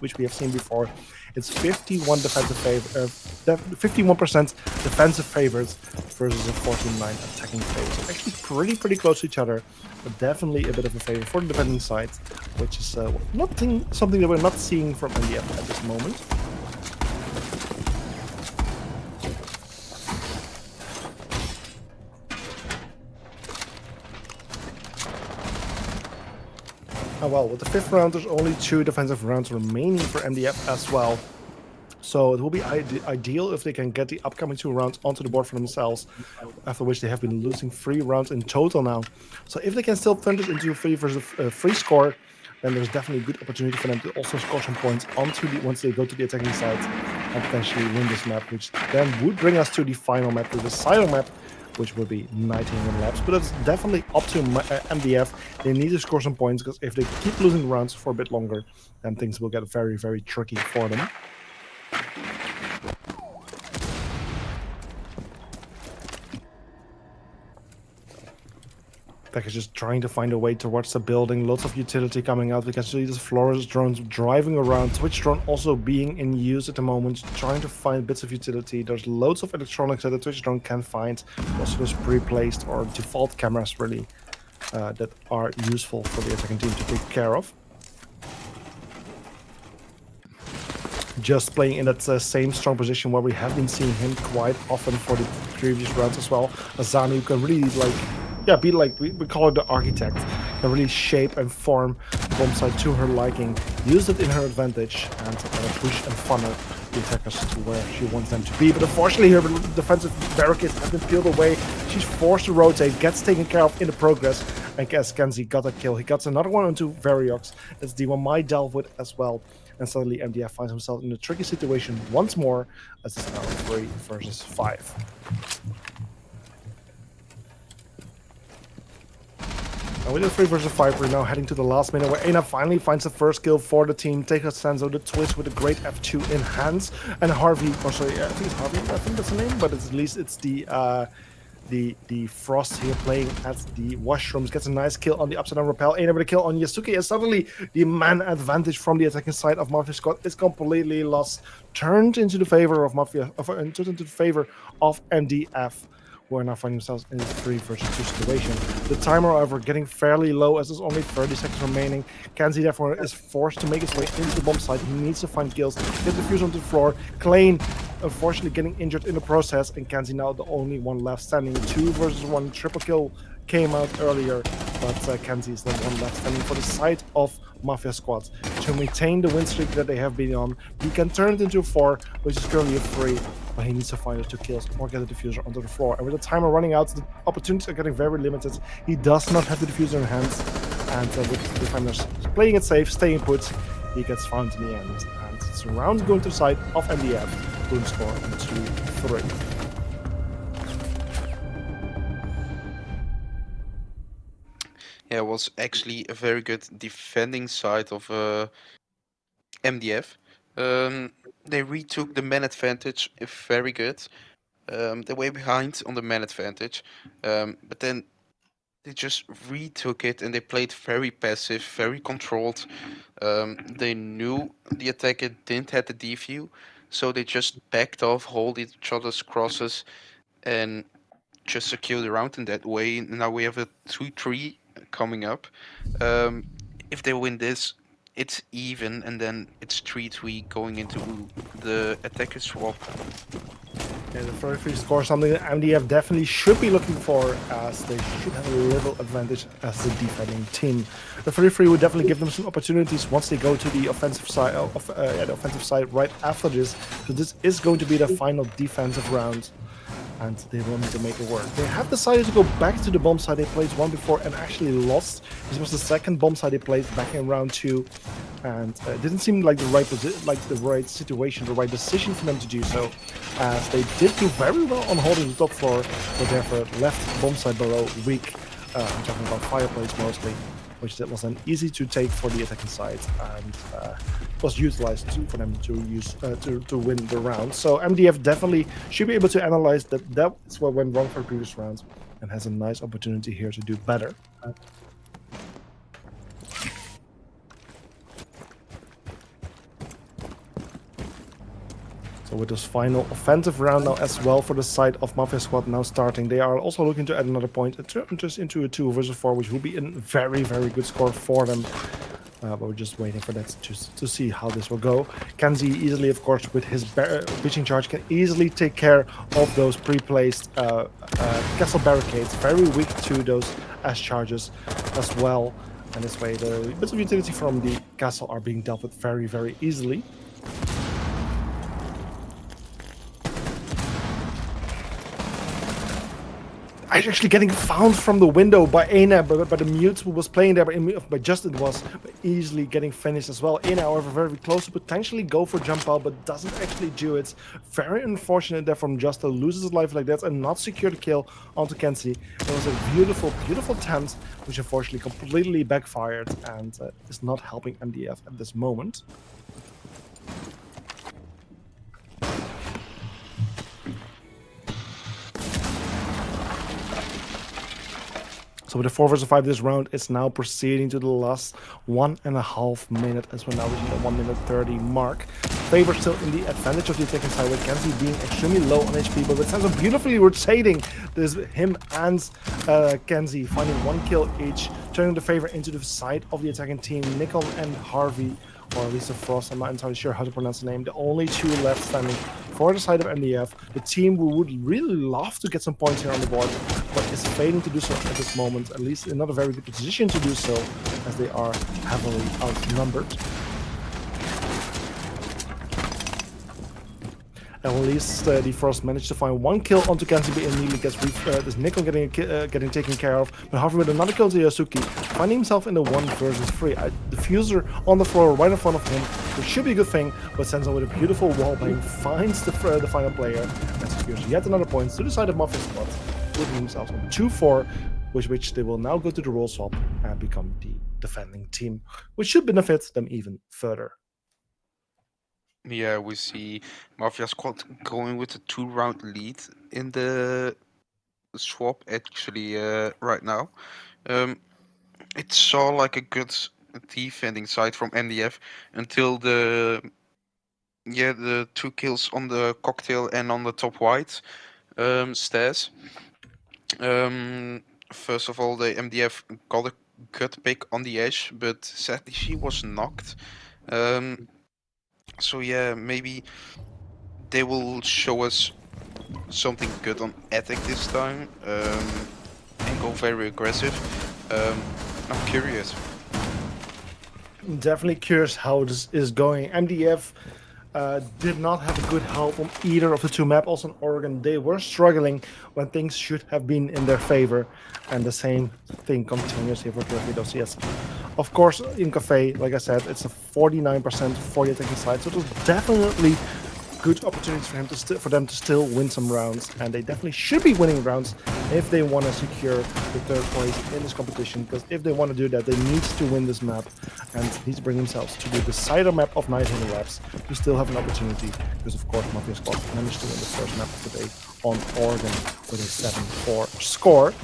which we have seen before. It's 51 defensive favor, 51% defensive favorites versus a 49 attacking favor. So actually pretty close to each other, but definitely a bit of a favor for the defending side, which is something that we're not seeing from NDF at this moment. Oh, well, with the 5th round, there's only 2 defensive rounds remaining for MDF as well. So it will be ideal if they can get the upcoming 2 rounds onto the board for themselves, after which they have been losing 3 rounds in total now. So if they can still turn this into a 3 versus 3 score, then there's definitely a good opportunity for them to also score some points once they go to the attacking side and potentially win this map, which then would bring us to the final map, to the silo map, which would be 19 laps. But it's definitely up to MDF. They need to score some points, because if they keep losing rounds for a bit longer, then things will get very, very tricky for them. Tech is just trying to find a way towards the building. Lots of utility coming out. We can see these Flores drones driving around. Twitch drone also being in use at the moment, trying to find bits of utility. There's loads of electronics that the Twitch drone can find. Also, there's pre-placed or default cameras really that are useful for the attacking team to take care of. Just playing in that same strong position where we have been seeing him quite often for the previous rounds as well. Azami, who can really be like, we call her the architect, can really shape and form the bomb site to her liking, use it in her advantage, and push and funnel the attackers to where she wants them to be. But unfortunately, her defensive barricades have been peeled away. She's forced to rotate, gets taken care of in the progress, and as Kenzie got a kill, he got another one onto Variox. That's the one I delve with as well. And suddenly MDF finds himself in a tricky situation once more, as it's now 3 versus 5. And with the 3 versus 5, we're now heading to the last minute, where Aina finally finds the first kill for the team. Takes Senzo the Twitch with a great F2 in hands. And Harvey, I think it's Harvey, I think that's the name, but at least it's the Frost here playing at the Washrooms, gets a nice kill on the upside down rappel. Aina with a kill on Yasuki, and suddenly the man advantage from the attacking side of Mafia Squad is completely lost, turned into the favor of MDF. Who are now finding themselves in a 3 versus 2 situation. The timer, however, getting fairly low, as there's only 30 seconds remaining. Kenzie, therefore, is forced to make his way into the bomb site. He needs to find kills, get the fuse onto the floor. Klein, unfortunately, getting injured in the process, and Kenzie now the only one left standing. 2 versus 1 triple kill came out earlier, but Kenzie is the one left standing for the side of Mafia Squad. To maintain the win streak that they have been on, he can turn it into a 4, which is currently a 3. But he needs to find those 2 kills or get the diffuser onto the floor. And with the timer running out, the opportunities are getting very limited. He does not have the diffuser in hands. And with the defenders playing it safe, staying put, he gets found in the end. And it's a round going to the side of MDF. Boom score on 2-3. Yeah, it was actually a very good defending side of MDF. They retook the man advantage very good. They were behind on the man advantage, but then they just retook it and they played very passive, very controlled. They knew the attacker didn't have the defu, so they just backed off, hold each other's crosses, and just secure the round in that way. Now we have a 2-3 coming up. If they win this, it's even, and then it's 3-3 going into the attacker swap. Yeah, the 33 score, something that MDF definitely should be looking for, as they should have a little advantage as the defending team. The 33 would definitely give them some opportunities once they go to the offensive side the offensive side right after this. So this is going to be the final defensive round, and they will need to make it work. They have decided to go back to the bomb side they played one before and actually lost. This was the second bomb side they played back in round 2. And it didn't seem like the right situation, the right decision for them to do so, as they did do very well on holding the top floor, but therefore left bomb side below weak. I'm talking about fireplace mostly, which was then easy to take for the attacking side, and was utilized for them to use to win the round. So MDF definitely should be able to analyze that that's what went wrong for the previous rounds, and has a nice opportunity here to do better. So with this final offensive round now as well for the side of Mafia Squad now starting, they are also looking to add another point. It turns just into a 2 versus 4, which will be a very, very good score for them. But we're just waiting for that to see how this will go. Kenzie easily, of course, with his breaching charge, can easily take care of those pre-placed castle barricades. Very weak to those ash charges as well. And this way, the bits of utility from the castle are being dealt with very, very easily. Actually getting found from the window by Aina, but by the mute who was playing there, but Justin was easily getting finished as well. Aina, however, very close to potentially go for jump out, but doesn't actually do it. Very unfortunate there from Justin, loses his life like that and not secure the kill onto Kenzie. It was a beautiful, beautiful attempt, which unfortunately completely backfired and is not helping MDF at this moment. So with a 4 versus 5 this round, it's now proceeding to the last 1.5 minutes as we're now reaching the 1 minute 30 mark. Favor still in the advantage of the attacking side, with Kenzie being extremely low on HP, but with Sansa beautifully rotating this, him and Kenzie finding 1 kill each, turning the favor into the side of the attacking team. Nickel and Harvey, or at least Frost, I'm not entirely sure how to pronounce the name, the only 2 left standing for the side of MDF. The team who would really love to get some points here on the board, but is failing to do so at this moment, at least in not a very good position to do so, as they are heavily outnumbered. At least the Frost managed to find 1 kill onto Kenzie, but immediately gets this Nickel getting taken care of. But Harvey with another kill to Yasuki, finding himself in the 1 versus 3. Diffuser on the floor right in front of him, which should be a good thing, but Senzo with a beautiful wallbang finds the final player and secures yet another point to the side of Mafia Squad, putting themselves on 2-4, with which they will now go to the role swap and become the defending team, which should benefit them even further. Yeah, we see Mafia Squad going with a 2-round lead in the swap actually right now. It saw like a good defending side from NDF until the 2 kills on the cocktail and on the top white stairs. First of all, the MDF got a good pick on the edge, but sadly she was knocked. So yeah, maybe they will show us something good on Attic this time and go very aggressive. I'm curious. Definitely curious how this is going. MDF did not have a good help on either of the 2 maps. Also in Oregon, they were struggling when things should have been in their favor, and the same thing continues here for Torpedoes. Yes, of course, in Cafe, like I said, it's a 49% for the attacking side, so it was definitely good opportunities for them to still win some rounds, and they definitely should be winning rounds if they want to secure the 3rd place in this competition, because if they want to do that, they need to win this map and need to bring themselves to the decider map of Night Hidden Labs to still have an opportunity, because of course Mafia Squad managed to win the first map of the day on Oregon with a 7-4 score.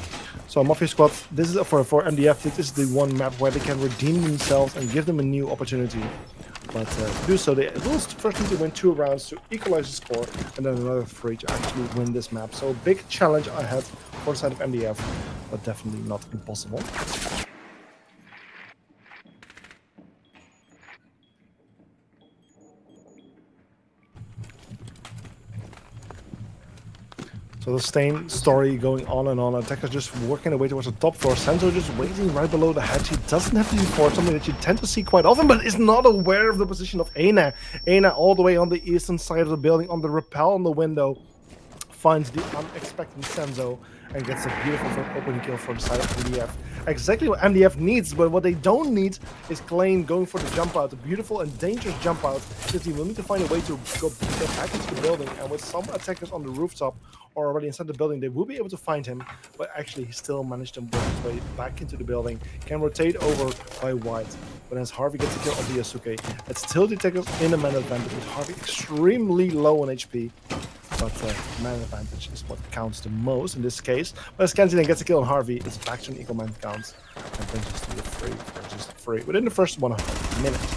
So Mafia Squad, this is for MDF, this is the one map where they can redeem themselves and give them a new opportunity. But to do so, they will first need to win 2 rounds to equalize the score, and then another 3 to actually win this map. So big challenge ahead for the side of MDF, but definitely not impossible. So the same story going on and on. Attackers just working their way towards the top floor. Senzo just waiting right below the hatch. He doesn't have to D4, something that you tend to see quite often, but is not aware of the position of Aina. Aina all the way on the eastern side of the building, on the rappel on the window, finds the unexpected Senzo and gets a beautiful opening kill for the side of MDF. Exactly what MDF needs, but what they don't need is Klein going for the jump out, a beautiful and dangerous jump out, because he will need to find a way to get back into the building, and with some attackers on the rooftop or already inside the building, they will be able to find him, but actually he still managed to work his way back into the building, can rotate over by White. But as Harvey gets a kill on the Yasuke, it's still the attackers in a man advantage, with Harvey extremely low on HP. But man advantage is what counts the most in this case. But as Kenzie then gets a kill on Harvey, it's back to an equal man count and brings us to the 3 versus 3 within the first 100 minutes.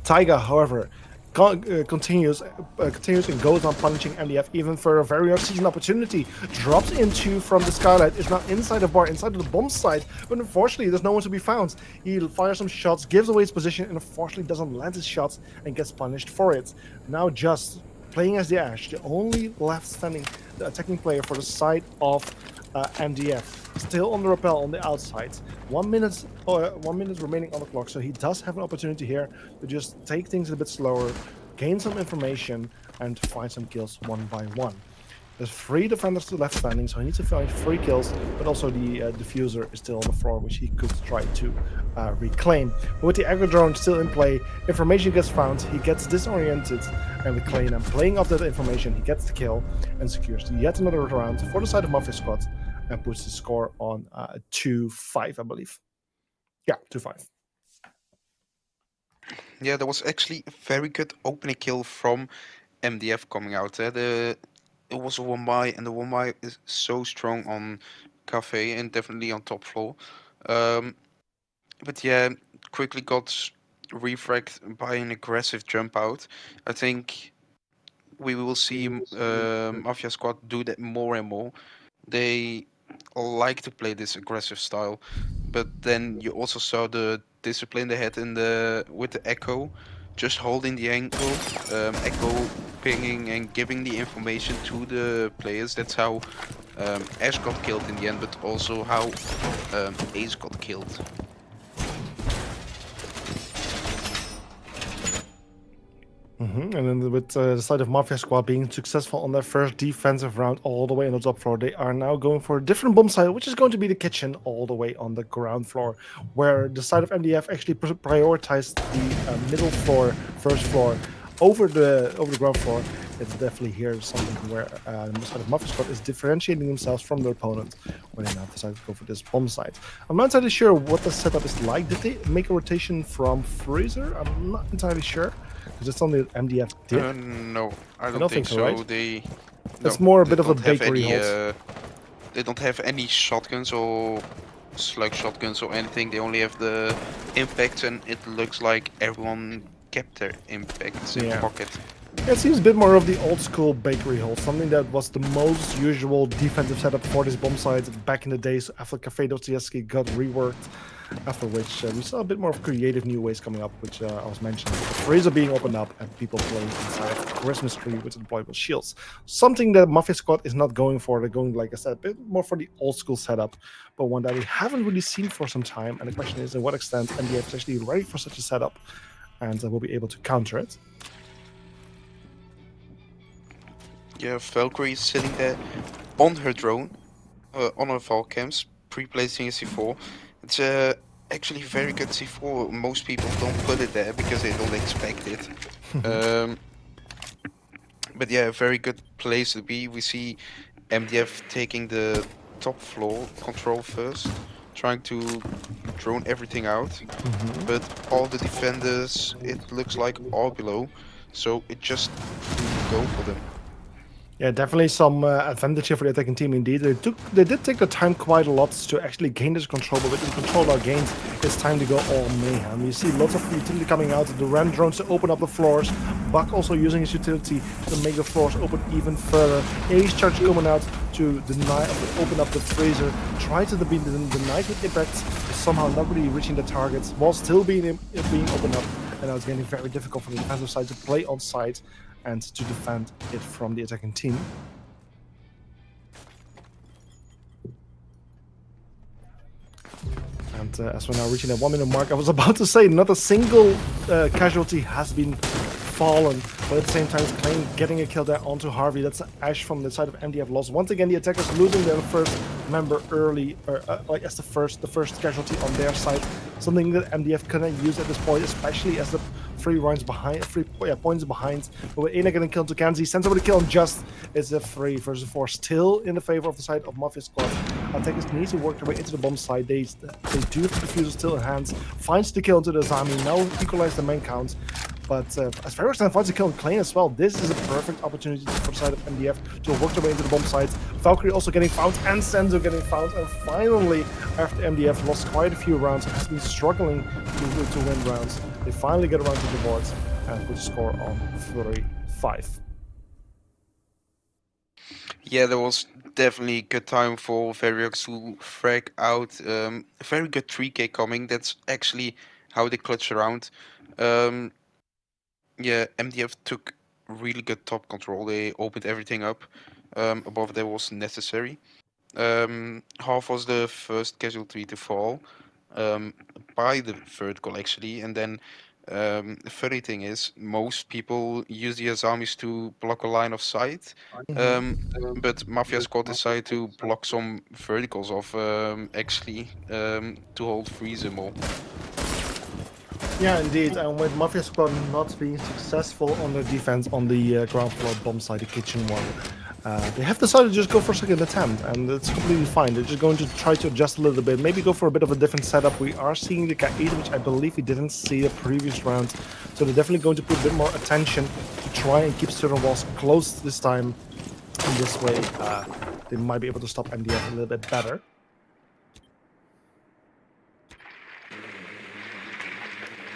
Taiga, however, continues and goes on punishing MDF even further. Very much sees an opportunity, drops into from the skylight, is now inside the bar, inside of the bomb site, but unfortunately there's no one to be found. He fires some shots, gives away his position, and unfortunately doesn't land his shots and gets punished for it. Now just playing as the Ash, the only left standing attacking player for the side of MDF. Still on the rappel on the outside. 1 minute remaining on the clock, so he does have an opportunity here to just take things a bit slower, gain some information, and find some kills one by one. There's 3 defenders left standing, so he needs to find 3 kills, but also the diffuser is still on the floor, which he could try to reclaim. But with the aggro drone still in play, information gets found, he gets disoriented, and with Klein and playing off that information, he gets the kill and secures yet another round for the side of Mafia squad and puts the score on 2-5, I believe. Yeah, 2-5. Yeah, that was actually a very good opening kill from MDF coming out there. It was a 1x, and the 1x is so strong on Cafe and definitely on top floor. But yeah, quickly got refragged by an aggressive jump out. I think we will see Mafia Squad do that more and more. They like to play this aggressive style, but then you also saw the discipline they had with the Echo, just holding the angle, Echo pinging and giving the information to the players. That's how Ash got killed in the end, but also how Ace got killed. And then with the side of Mafia Squad being successful on their first defensive round all the way on the top floor, they are now going for a different bomb site, which is going to be the kitchen all the way on the ground floor, where the side of MDF actually prioritized the middle floor, first floor, over the ground floor. It's definitely here something where the side of Mafia Squad is differentiating themselves from their opponent when they now decide to go for this bomb site. I'm not entirely sure what the setup is like. Did they make a rotation from Freezer? I'm not entirely sure. Is it something that MDF did? No, I don't think so. Right? It's more a bit of a bakery hold. They don't have any shotguns or slug shotguns or anything. They only have the impacts, and it looks like everyone kept their impacts in pocket. It seems a bit more of the old school bakery hold, something that was the most usual defensive setup for this bomb site back in the days after Café Dostoevsky got reworked. After which we saw a bit more of creative new ways coming up, which I was mentioning. Freezer being opened up and people playing inside of the Christmas tree with deployable shields. Something that Mafia Squad is not going for. They're going, like I said, a bit more for the old school setup, but one that we haven't really seen for some time. And the question is, to what extent MDF is actually ready for such a setup and will be able to counter it. Yeah, Valkyrie is sitting there on her drone, on her Valcams, pre-placing a C4. It's actually very good C4. Most people don't put it there because they don't expect it. But yeah, a very good place to be. We see MDF taking the top floor control first, trying to drone everything out. But all the defenders, it looks like, are below. So it just go for them. Yeah, definitely some advantage here for the attacking team indeed. They did take the time quite a lot to actually gain this control, but with the control now gained, it's time to go all mayhem. You see lots of utility coming out, the ram drones to open up the floors, Buck also using his utility to make the floors open even further. Ace charge coming out to open up the freezer, try to be denied with impact, somehow not really reaching the targets, while still being opened up, and now it's getting very difficult for the defensive side to play on site and to defend it from the attacking team. And as we're now reaching that 1 minute mark, I was about to say not a single casualty has been fallen, but at the same time, Klein getting a kill there onto Harvey. That's Ash from the side of MDF lost. Once again, the attackers losing their first member early, or like as the first casualty on their side. Something that MDF couldn't use at this point, especially as the 3 points behind. But with Ena getting killed to Kanzi, sends over the kill, and just it's a 3 versus 4, still in the favor of the side of Mafia squad. Attackers need to work their way into the bomb side. They do have the diffuser still in hands. Finds the kill into the Zami. Now equalize the main count. But as Ferrox finds a kill on Klein as well, this is a perfect opportunity for the side of MDF to work their way into the bomb site. Valkyrie also getting found, and Senzo getting found. And finally, after MDF lost quite a few rounds and has been struggling to win rounds, they finally get around to the boards and put the score on 3-5. Yeah, there was definitely a good time for Variox to frag out. A very good 3k coming. That's actually how they clutch around. Yeah, MDF took really good top control. They opened everything up above that was necessary. Half was the first casualty to fall by the vertical actually, and then the funny thing is most people use the Azamis to block a line of sight, but Mafia squad decided to block some verticals off actually to hold freeze them all. Yeah, indeed. And with Mafia squad not being successful on their defense on the ground floor bomb side, the kitchen one, they have decided to just go for a second attempt, and it's completely fine. They're just going to try to adjust a little bit, maybe go for a bit of a different setup. We are seeing the K8, which I believe we didn't see the previous round, so they're definitely going to put a bit more attention to try and keep certain walls close this time. In this way, they might be able to stop MDF a little bit better.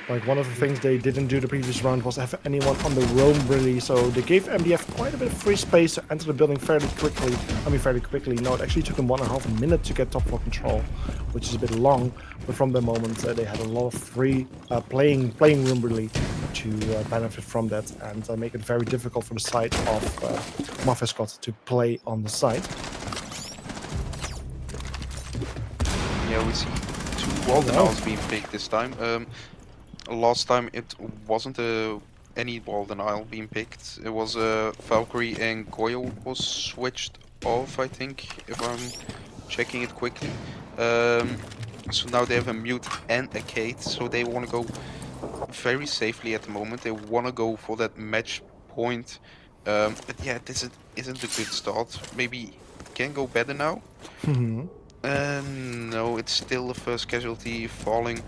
Like, one of the things they didn't do the previous round was have anyone on the roam really, so they gave MDF quite a bit of free space to enter the building fairly quickly. I mean, fairly quickly. No, it actually took them 1.5 minutes to get top floor control, which is a bit long. But from the moment, they had a lot of free playing room really to benefit from that and make it very difficult for the side of Mafia squad to play on the side. Yeah, we see 2 Waldenals being picked this time. Last time it wasn't any Waldenal being picked. It was Valkyrie and Goyle was switched off, I think, if I'm checking it quickly. So now they have a Mute and a Kate, so they want to go very safely at the moment. They want to go for that match point. But yeah, this isn't a good start. Maybe can go better now. No, it's still the first casualty falling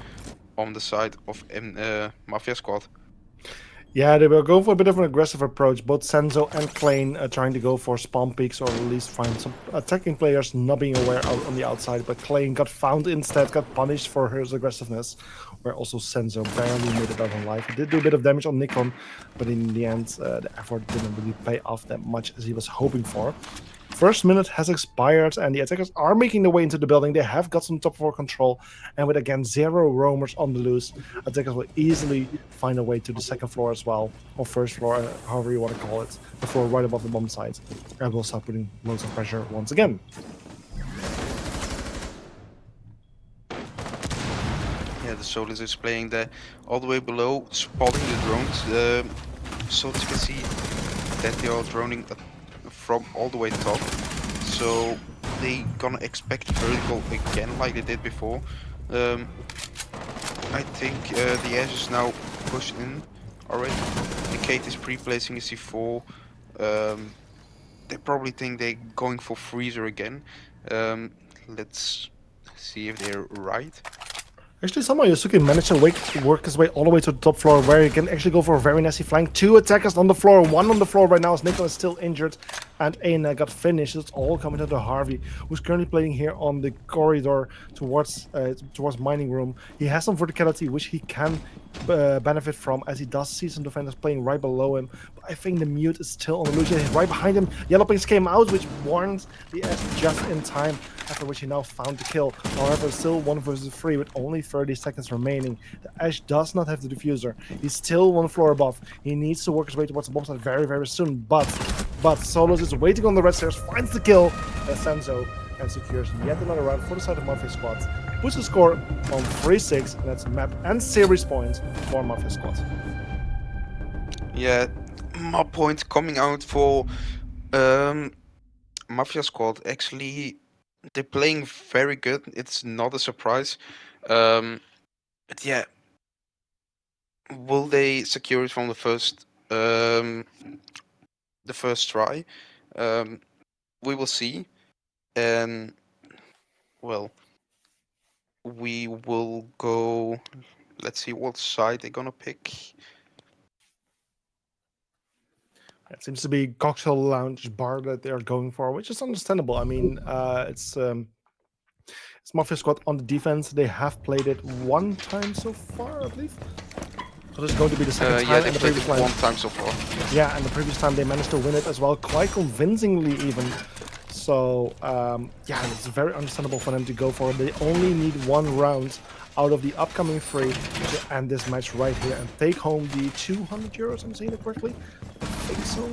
on the side of Mafia squad. Yeah, they were going for a bit of an aggressive approach. Both Senzo and Klein trying to go for spawn peaks or at least find some attacking players not being aware out on the outside. But Klein got found instead, got punished for his aggressiveness. Where also Senzo barely made it out alive. He did do a bit of damage on Nikon, but in the end, the effort didn't really pay off that much as he was hoping for. First minute has expired and the attackers are making their way into the building. They have got some top floor control, and with again 0 roamers on the loose, attackers will easily find a way to the second floor as well, or first floor, however you want to call it, the floor right above the bomb site, and will start putting loads of pressure once again. Yeah, the Solus is playing there all the way below, spotting the drones. So as you can see that they are droning from all the way top, so they gonna expect vertical again like they did before. I think the Ash is now pushed in already. The Kate is pre-placing a C4. They probably think they're going for freezer again. Let's see if they're right. Actually, somehow Yosuke managed to work his way all the way to the top floor, where he can actually go for a very nasty flank. 2 attackers on the floor, 1 on the floor right now as Nico is still injured, and Aina got finished. It's all coming to Harvey, who's currently playing here on the corridor towards mining room. He has some verticality, which he can benefit from, as he does see some defenders playing right below him. But I think the Mute is still on the loose. He's right behind him. Yellow Pinks came out, which warns the S just in time, after which he now found the kill. However, still 1 versus 3 with only 30 seconds remaining. The Ash does not have the diffuser. He's still 1 floor above. He needs to work his way towards the bomb site very, very soon. But Solos is waiting on the red stairs, finds the kill. Senzo and secures yet another round for the side of Mafia Squad. Puts the score on 3-6, and that's map and series points for Mafia Squad. Yeah, my point coming out for Mafia Squad. Actually, they're playing very good. It's not a surprise. But yeah, will they secure it from the first try? We will see. And well, we will go. Let's see what side they're gonna pick. It seems to be cocktail lounge bar that they're going for, which is understandable. I mean, it's Mafia Squad on the defense. They have played it one time so far, I believe. So this is going to be the second time. Yeah, they and the played previous it time, one time so far. yeah, and the previous time they managed to win it as well, quite convincingly even. So yeah, it's very understandable for them to go for it. They only need one round out of the upcoming 3 to end this match right here and take home the 200 euros. I'm saying it correctly? I think so.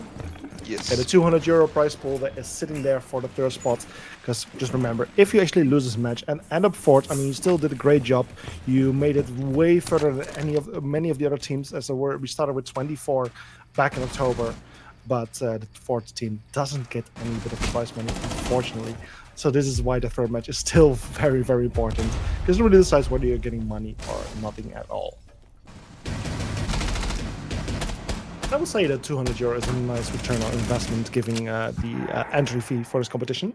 Yes. Yeah, the 200 euro prize pool that is sitting there for the 3rd spot. Because just remember, if you actually lose this match and end up 4th, I mean, you still did a great job. You made it way further than many of the other teams. As we started with 24 back in October, but the 4th team doesn't get any bit of prize money, unfortunately. So this is why the 3rd match is still very, very important, because it really decides whether you're getting money or nothing at all. I would say that 200 euro is a nice return on investment, giving the entry fee for this competition.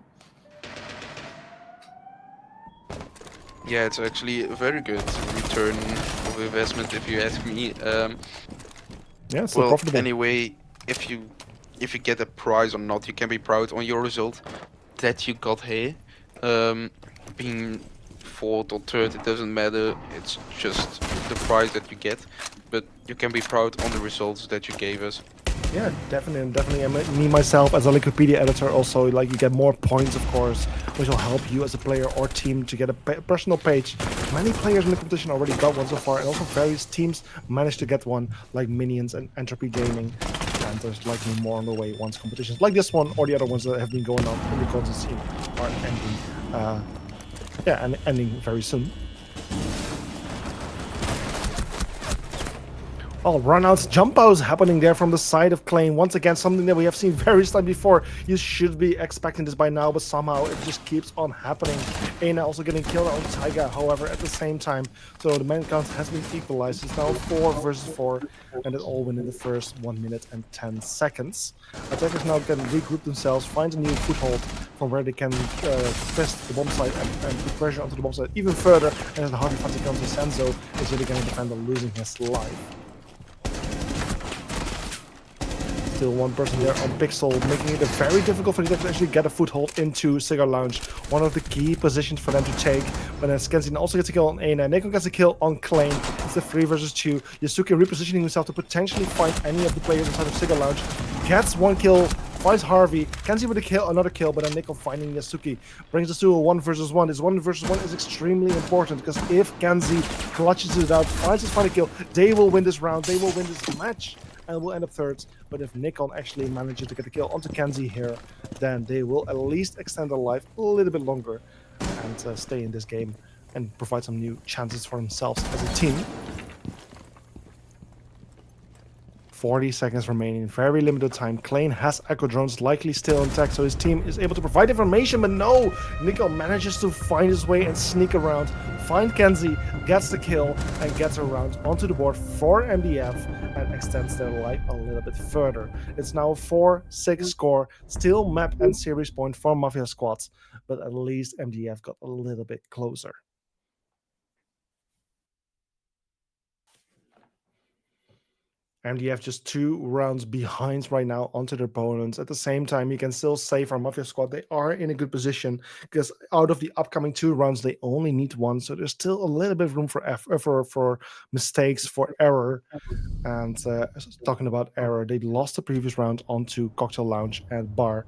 Yeah, it's actually a very good return of investment, if you ask me. Yeah, so Well, profitable. anyway, if you get a prize or not, you can be proud on your result that you got here. Being 4th or 3rd, it doesn't matter. It's just the prize that you get. But you can be proud on the results that you gave us. Yeah, definitely. Me myself as a Wikipedia editor also, like, you get more points, of course, which will help you as a player or team to get a personal page. Many players in the competition already got one so far, and also various teams managed to get one, like Minions and Entropy Gaming. And there's likely more on the way once competitions like this one or the other ones that have been going on in the content scene are ending. Ending very soon. Oh, runouts, jump outs happening there from the side of Klein. Once again, something that we have seen various times before. You should be expecting this by now, but somehow it just keeps on happening. Aina also getting killed on Taiga, however, at the same time. So the man count has been equalized. It's now 4 versus 4, and it all win in the first 1 minute and 10 seconds. Attackers now can regroup themselves, find a new foothold from where they can test the bomb site and put pressure onto the bomb site even further. And as the Harvey Fati comes to Senzo, is really going to defend losing his life. Still one person there on Pixel, making it very difficult for them to actually get a foothold into Cigar Lounge. One of the key positions for them to take. But then Skensin also gets a kill on Aina. Neko gets a kill on Klein. It's a 3 versus 2. Yasuki repositioning himself to potentially fight any of the players inside of Cigar Lounge. Gets 1 kill, fights Harvey. Kenzie with a kill, another kill, but then Neko finding Yasuki. Brings us to a 1 versus 1. This 1 versus 1 is extremely important, because if Kenzie clutches it out, finds his final kill, they will win this round, they will win this match, and will end up 3rd. But if Nikon actually manages to get a kill onto Kenzie here, then they will at least extend their life a little bit longer and stay in this game and provide some new chances for themselves as a team. 40 seconds remaining, very limited time. Klein has Echo Drones likely still intact, so his team is able to provide information, but no! Nico manages to find his way and sneak around, find Kenzie, gets the kill, and gets around onto the board for MDF and extends their life a little bit further. It's now a 4-6 score, still map and series point for Mafia Squads, but at least MDF got a little bit closer. MDF just 2 rounds behind right now onto their opponents. At the same time, you can still say for Mafia Squad, they are in a good position, because out of the upcoming 2 rounds, they only need 1. So there's still a little bit of room for mistakes, for error. And talking about error, they lost the previous round onto Cocktail Lounge and Bar,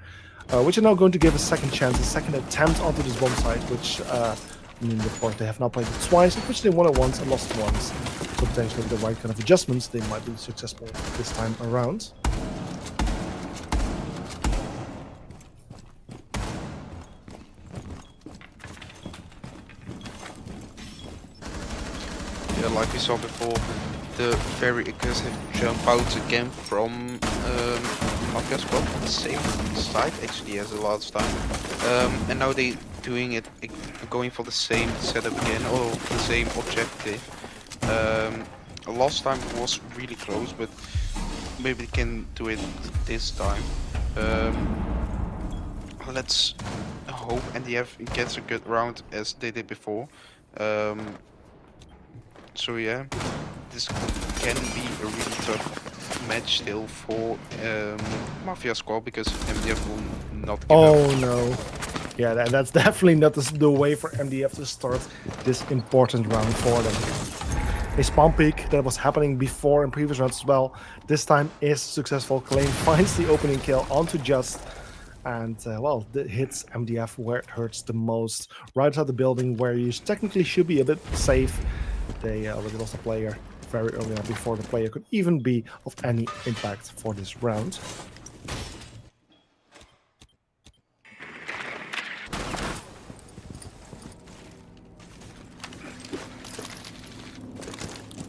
which are now going to give a second chance, a second attempt onto this bomb site, which I mean, of course, they have now played it twice, in which they won it once and lost it once. So potentially with the right kind of adjustments, they might be successful this time around. like we saw before, the very aggressive jump out again from Mafia squad on the same side actually as the last time. And now they doing it, going for the same setup again, or the same objective. Last time was really close, but maybe they can do it this time. Let's hope NDF gets a good round as they did before. So yeah, this can be a really tough match still for Mafia squad because MDF will not give up. Oh no. Yeah, that's definitely not the way for MDF to start this important round for them. A spawn peek that was happening before in previous rounds as well. This time is successful. Claim finds the opening kill onto Just. And well, it hits MDF where it hurts the most. Right outside the building where you technically should be a bit safe. They already lost a player very early on before the player could even be of any impact for this round.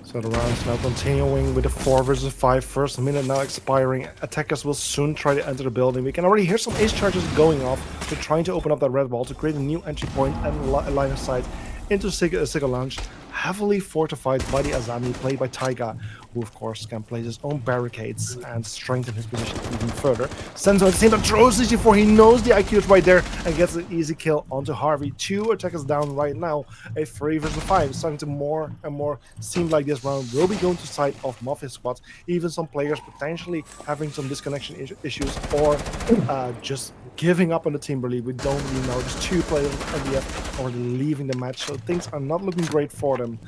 So the round's now continuing with the 4 versus 5. First minute now expiring. Attackers will soon try to enter the building. We can already hear some ace charges going off. They're trying to open up that red wall to create a new entry point and line of sight into Sigil Lounge. Heavily fortified by the Azami, played by Taiga, who of course can place his own barricades and strengthen his position even further. Senzo at the same time throws the C4, he knows the IQ is right there and gets an easy kill onto Harvey. 2 attackers down right now, a 3 versus 5. It's starting to more and more seem like this round will be going to side of Mafia squad. Even some players potentially having some disconnection issues or just giving up on the team really. We don't really know. There's 2 players of MDF already leaving the match, so things are not looking great for them.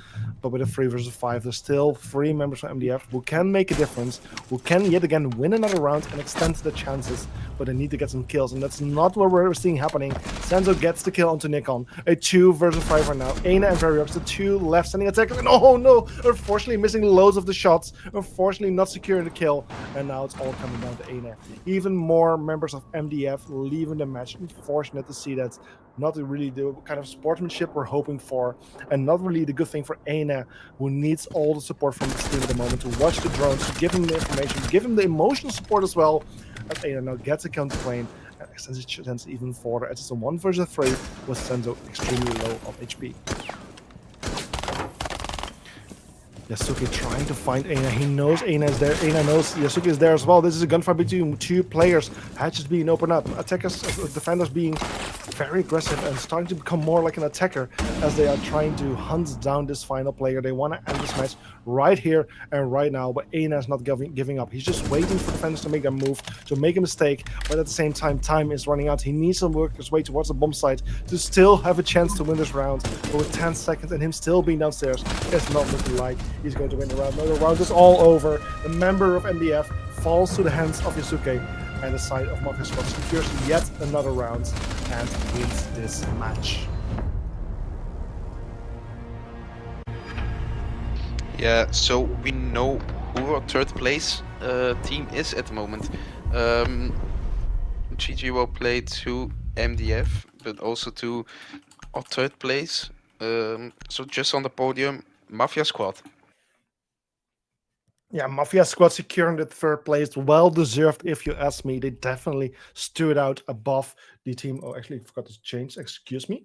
But with a 3 versus 5, there's still 3 members from MDF who can make a difference, who can yet again win another round and extend the chances, but they need to get some kills, and that's not what we're seeing happening. Senzo gets the kill onto Nikon. A 2 versus 5 right now. Aina and Variox, the 2 left standing attackers, and oh no! Unfortunately missing loads of the shots, unfortunately not securing the kill, and now it's all coming down to Aina. Even more members of MDF leaving the match. Unfortunate to see that. Not really the kind of sportsmanship we're hoping for, and not really the good thing for Aina, who needs all the support from this team at the moment to watch the drones, to give him the information, give him the emotional support as well. As Aina now gets a counter plane and extends his chances even further. It's a 1 versus 3 with Senzo extremely low on HP. Yasuke trying to find Aina. He knows Aina is there. Aina knows Yasuke is there as well. This is a gunfight between 2 players. Hatches being opened up. Attackers, defenders being very aggressive and starting to become more like an attacker as they are trying to hunt down this final player. They want to end this match right here and right now, but Aina is not giving up. He's just waiting for defenders to make their move, to make a mistake, but at the same time, time is running out. He needs to work his way towards the bomb site to still have a chance to win this round. But with 10 seconds and him still being downstairs, it's not looking like he's going to win the round. No, the round is all over. The member of MDF falls to the hands of Yasuke, and the side of Mafia squad secures yet another round and wins this match. Yeah, so we know who our third place team is at the moment. GG will play to MDF, but also to our third place. So just on the podium, Mafia squad. Yeah, Mafia squad securing the 3rd place. Well deserved, if you ask me. They definitely stood out above the team. Oh, actually, I forgot to change. Excuse me.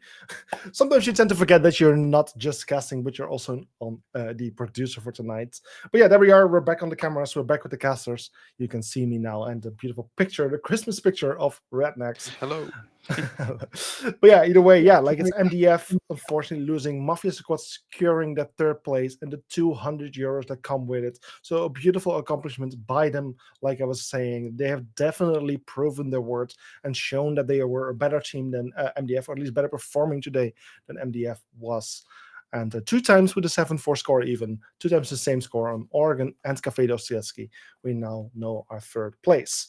Sometimes you tend to forget that you're not just casting, but you're also on the producer for tonight. But yeah, there we are. We're back on the cameras. We're back with the casters. You can see me now and the beautiful picture, the Christmas picture of Rednecks. Hello. But yeah, either way, yeah, like it's MDF unfortunately losing, Mafia squad securing that 3rd place and the 200 euros that come with it. So a beautiful accomplishment by them. Like I was saying, they have definitely proven their worth and shown that they were a better team than MDF, or at least better performing today than MDF was. And 2 times with a 7-4 score, even 2 times the same score on Oregon and Cafe Dostoevsky. We now know our 3rd place.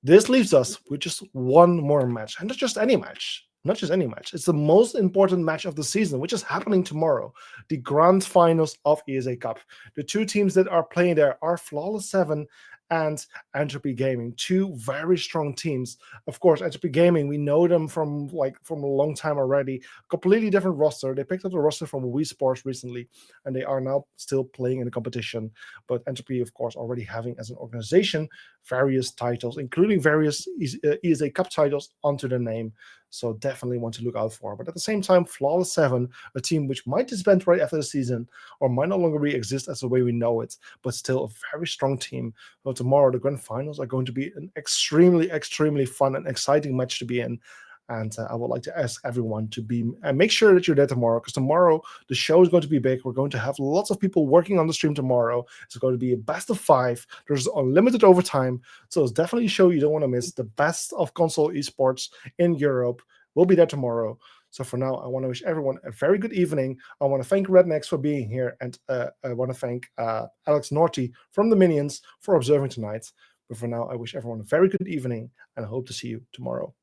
This leaves us with just 1 more match, and not just any match. Not just any match. It's the most important match of the season, which is happening tomorrow. The grand finals of ESA Cup. The 2 teams that are playing there are Flawless 7 and Entropy Gaming, two very strong teams. Of course, Entropy Gaming, we know them from a long time already. Completely different roster. They picked up the roster from Wii Sports recently, and they are now still playing in the competition. But Entropy, of course, already having as an organization various titles, including various ESA Cup titles onto their name. So definitely want to look out for. But at the same time, Flawless 7, a team which might disband right after the season or might no longer exist as the way we know it, but still a very strong team. So tomorrow, the grand finals are going to be an extremely, extremely fun and exciting match to be in. And I would like to ask everyone to make sure that you're there tomorrow, because tomorrow the show is going to be big. We're going to have lots of people working on the stream tomorrow. It's going to be a best of 5. There's unlimited overtime. So it's definitely a show you don't want to miss. The best of console esports in Europe will be there tomorrow. So for now, I want to wish everyone a very good evening. I want to thank Rednecks for being here. And I want to thank Alex Norty from the Minions for observing tonight. But for now, I wish everyone a very good evening, and I hope to see you tomorrow.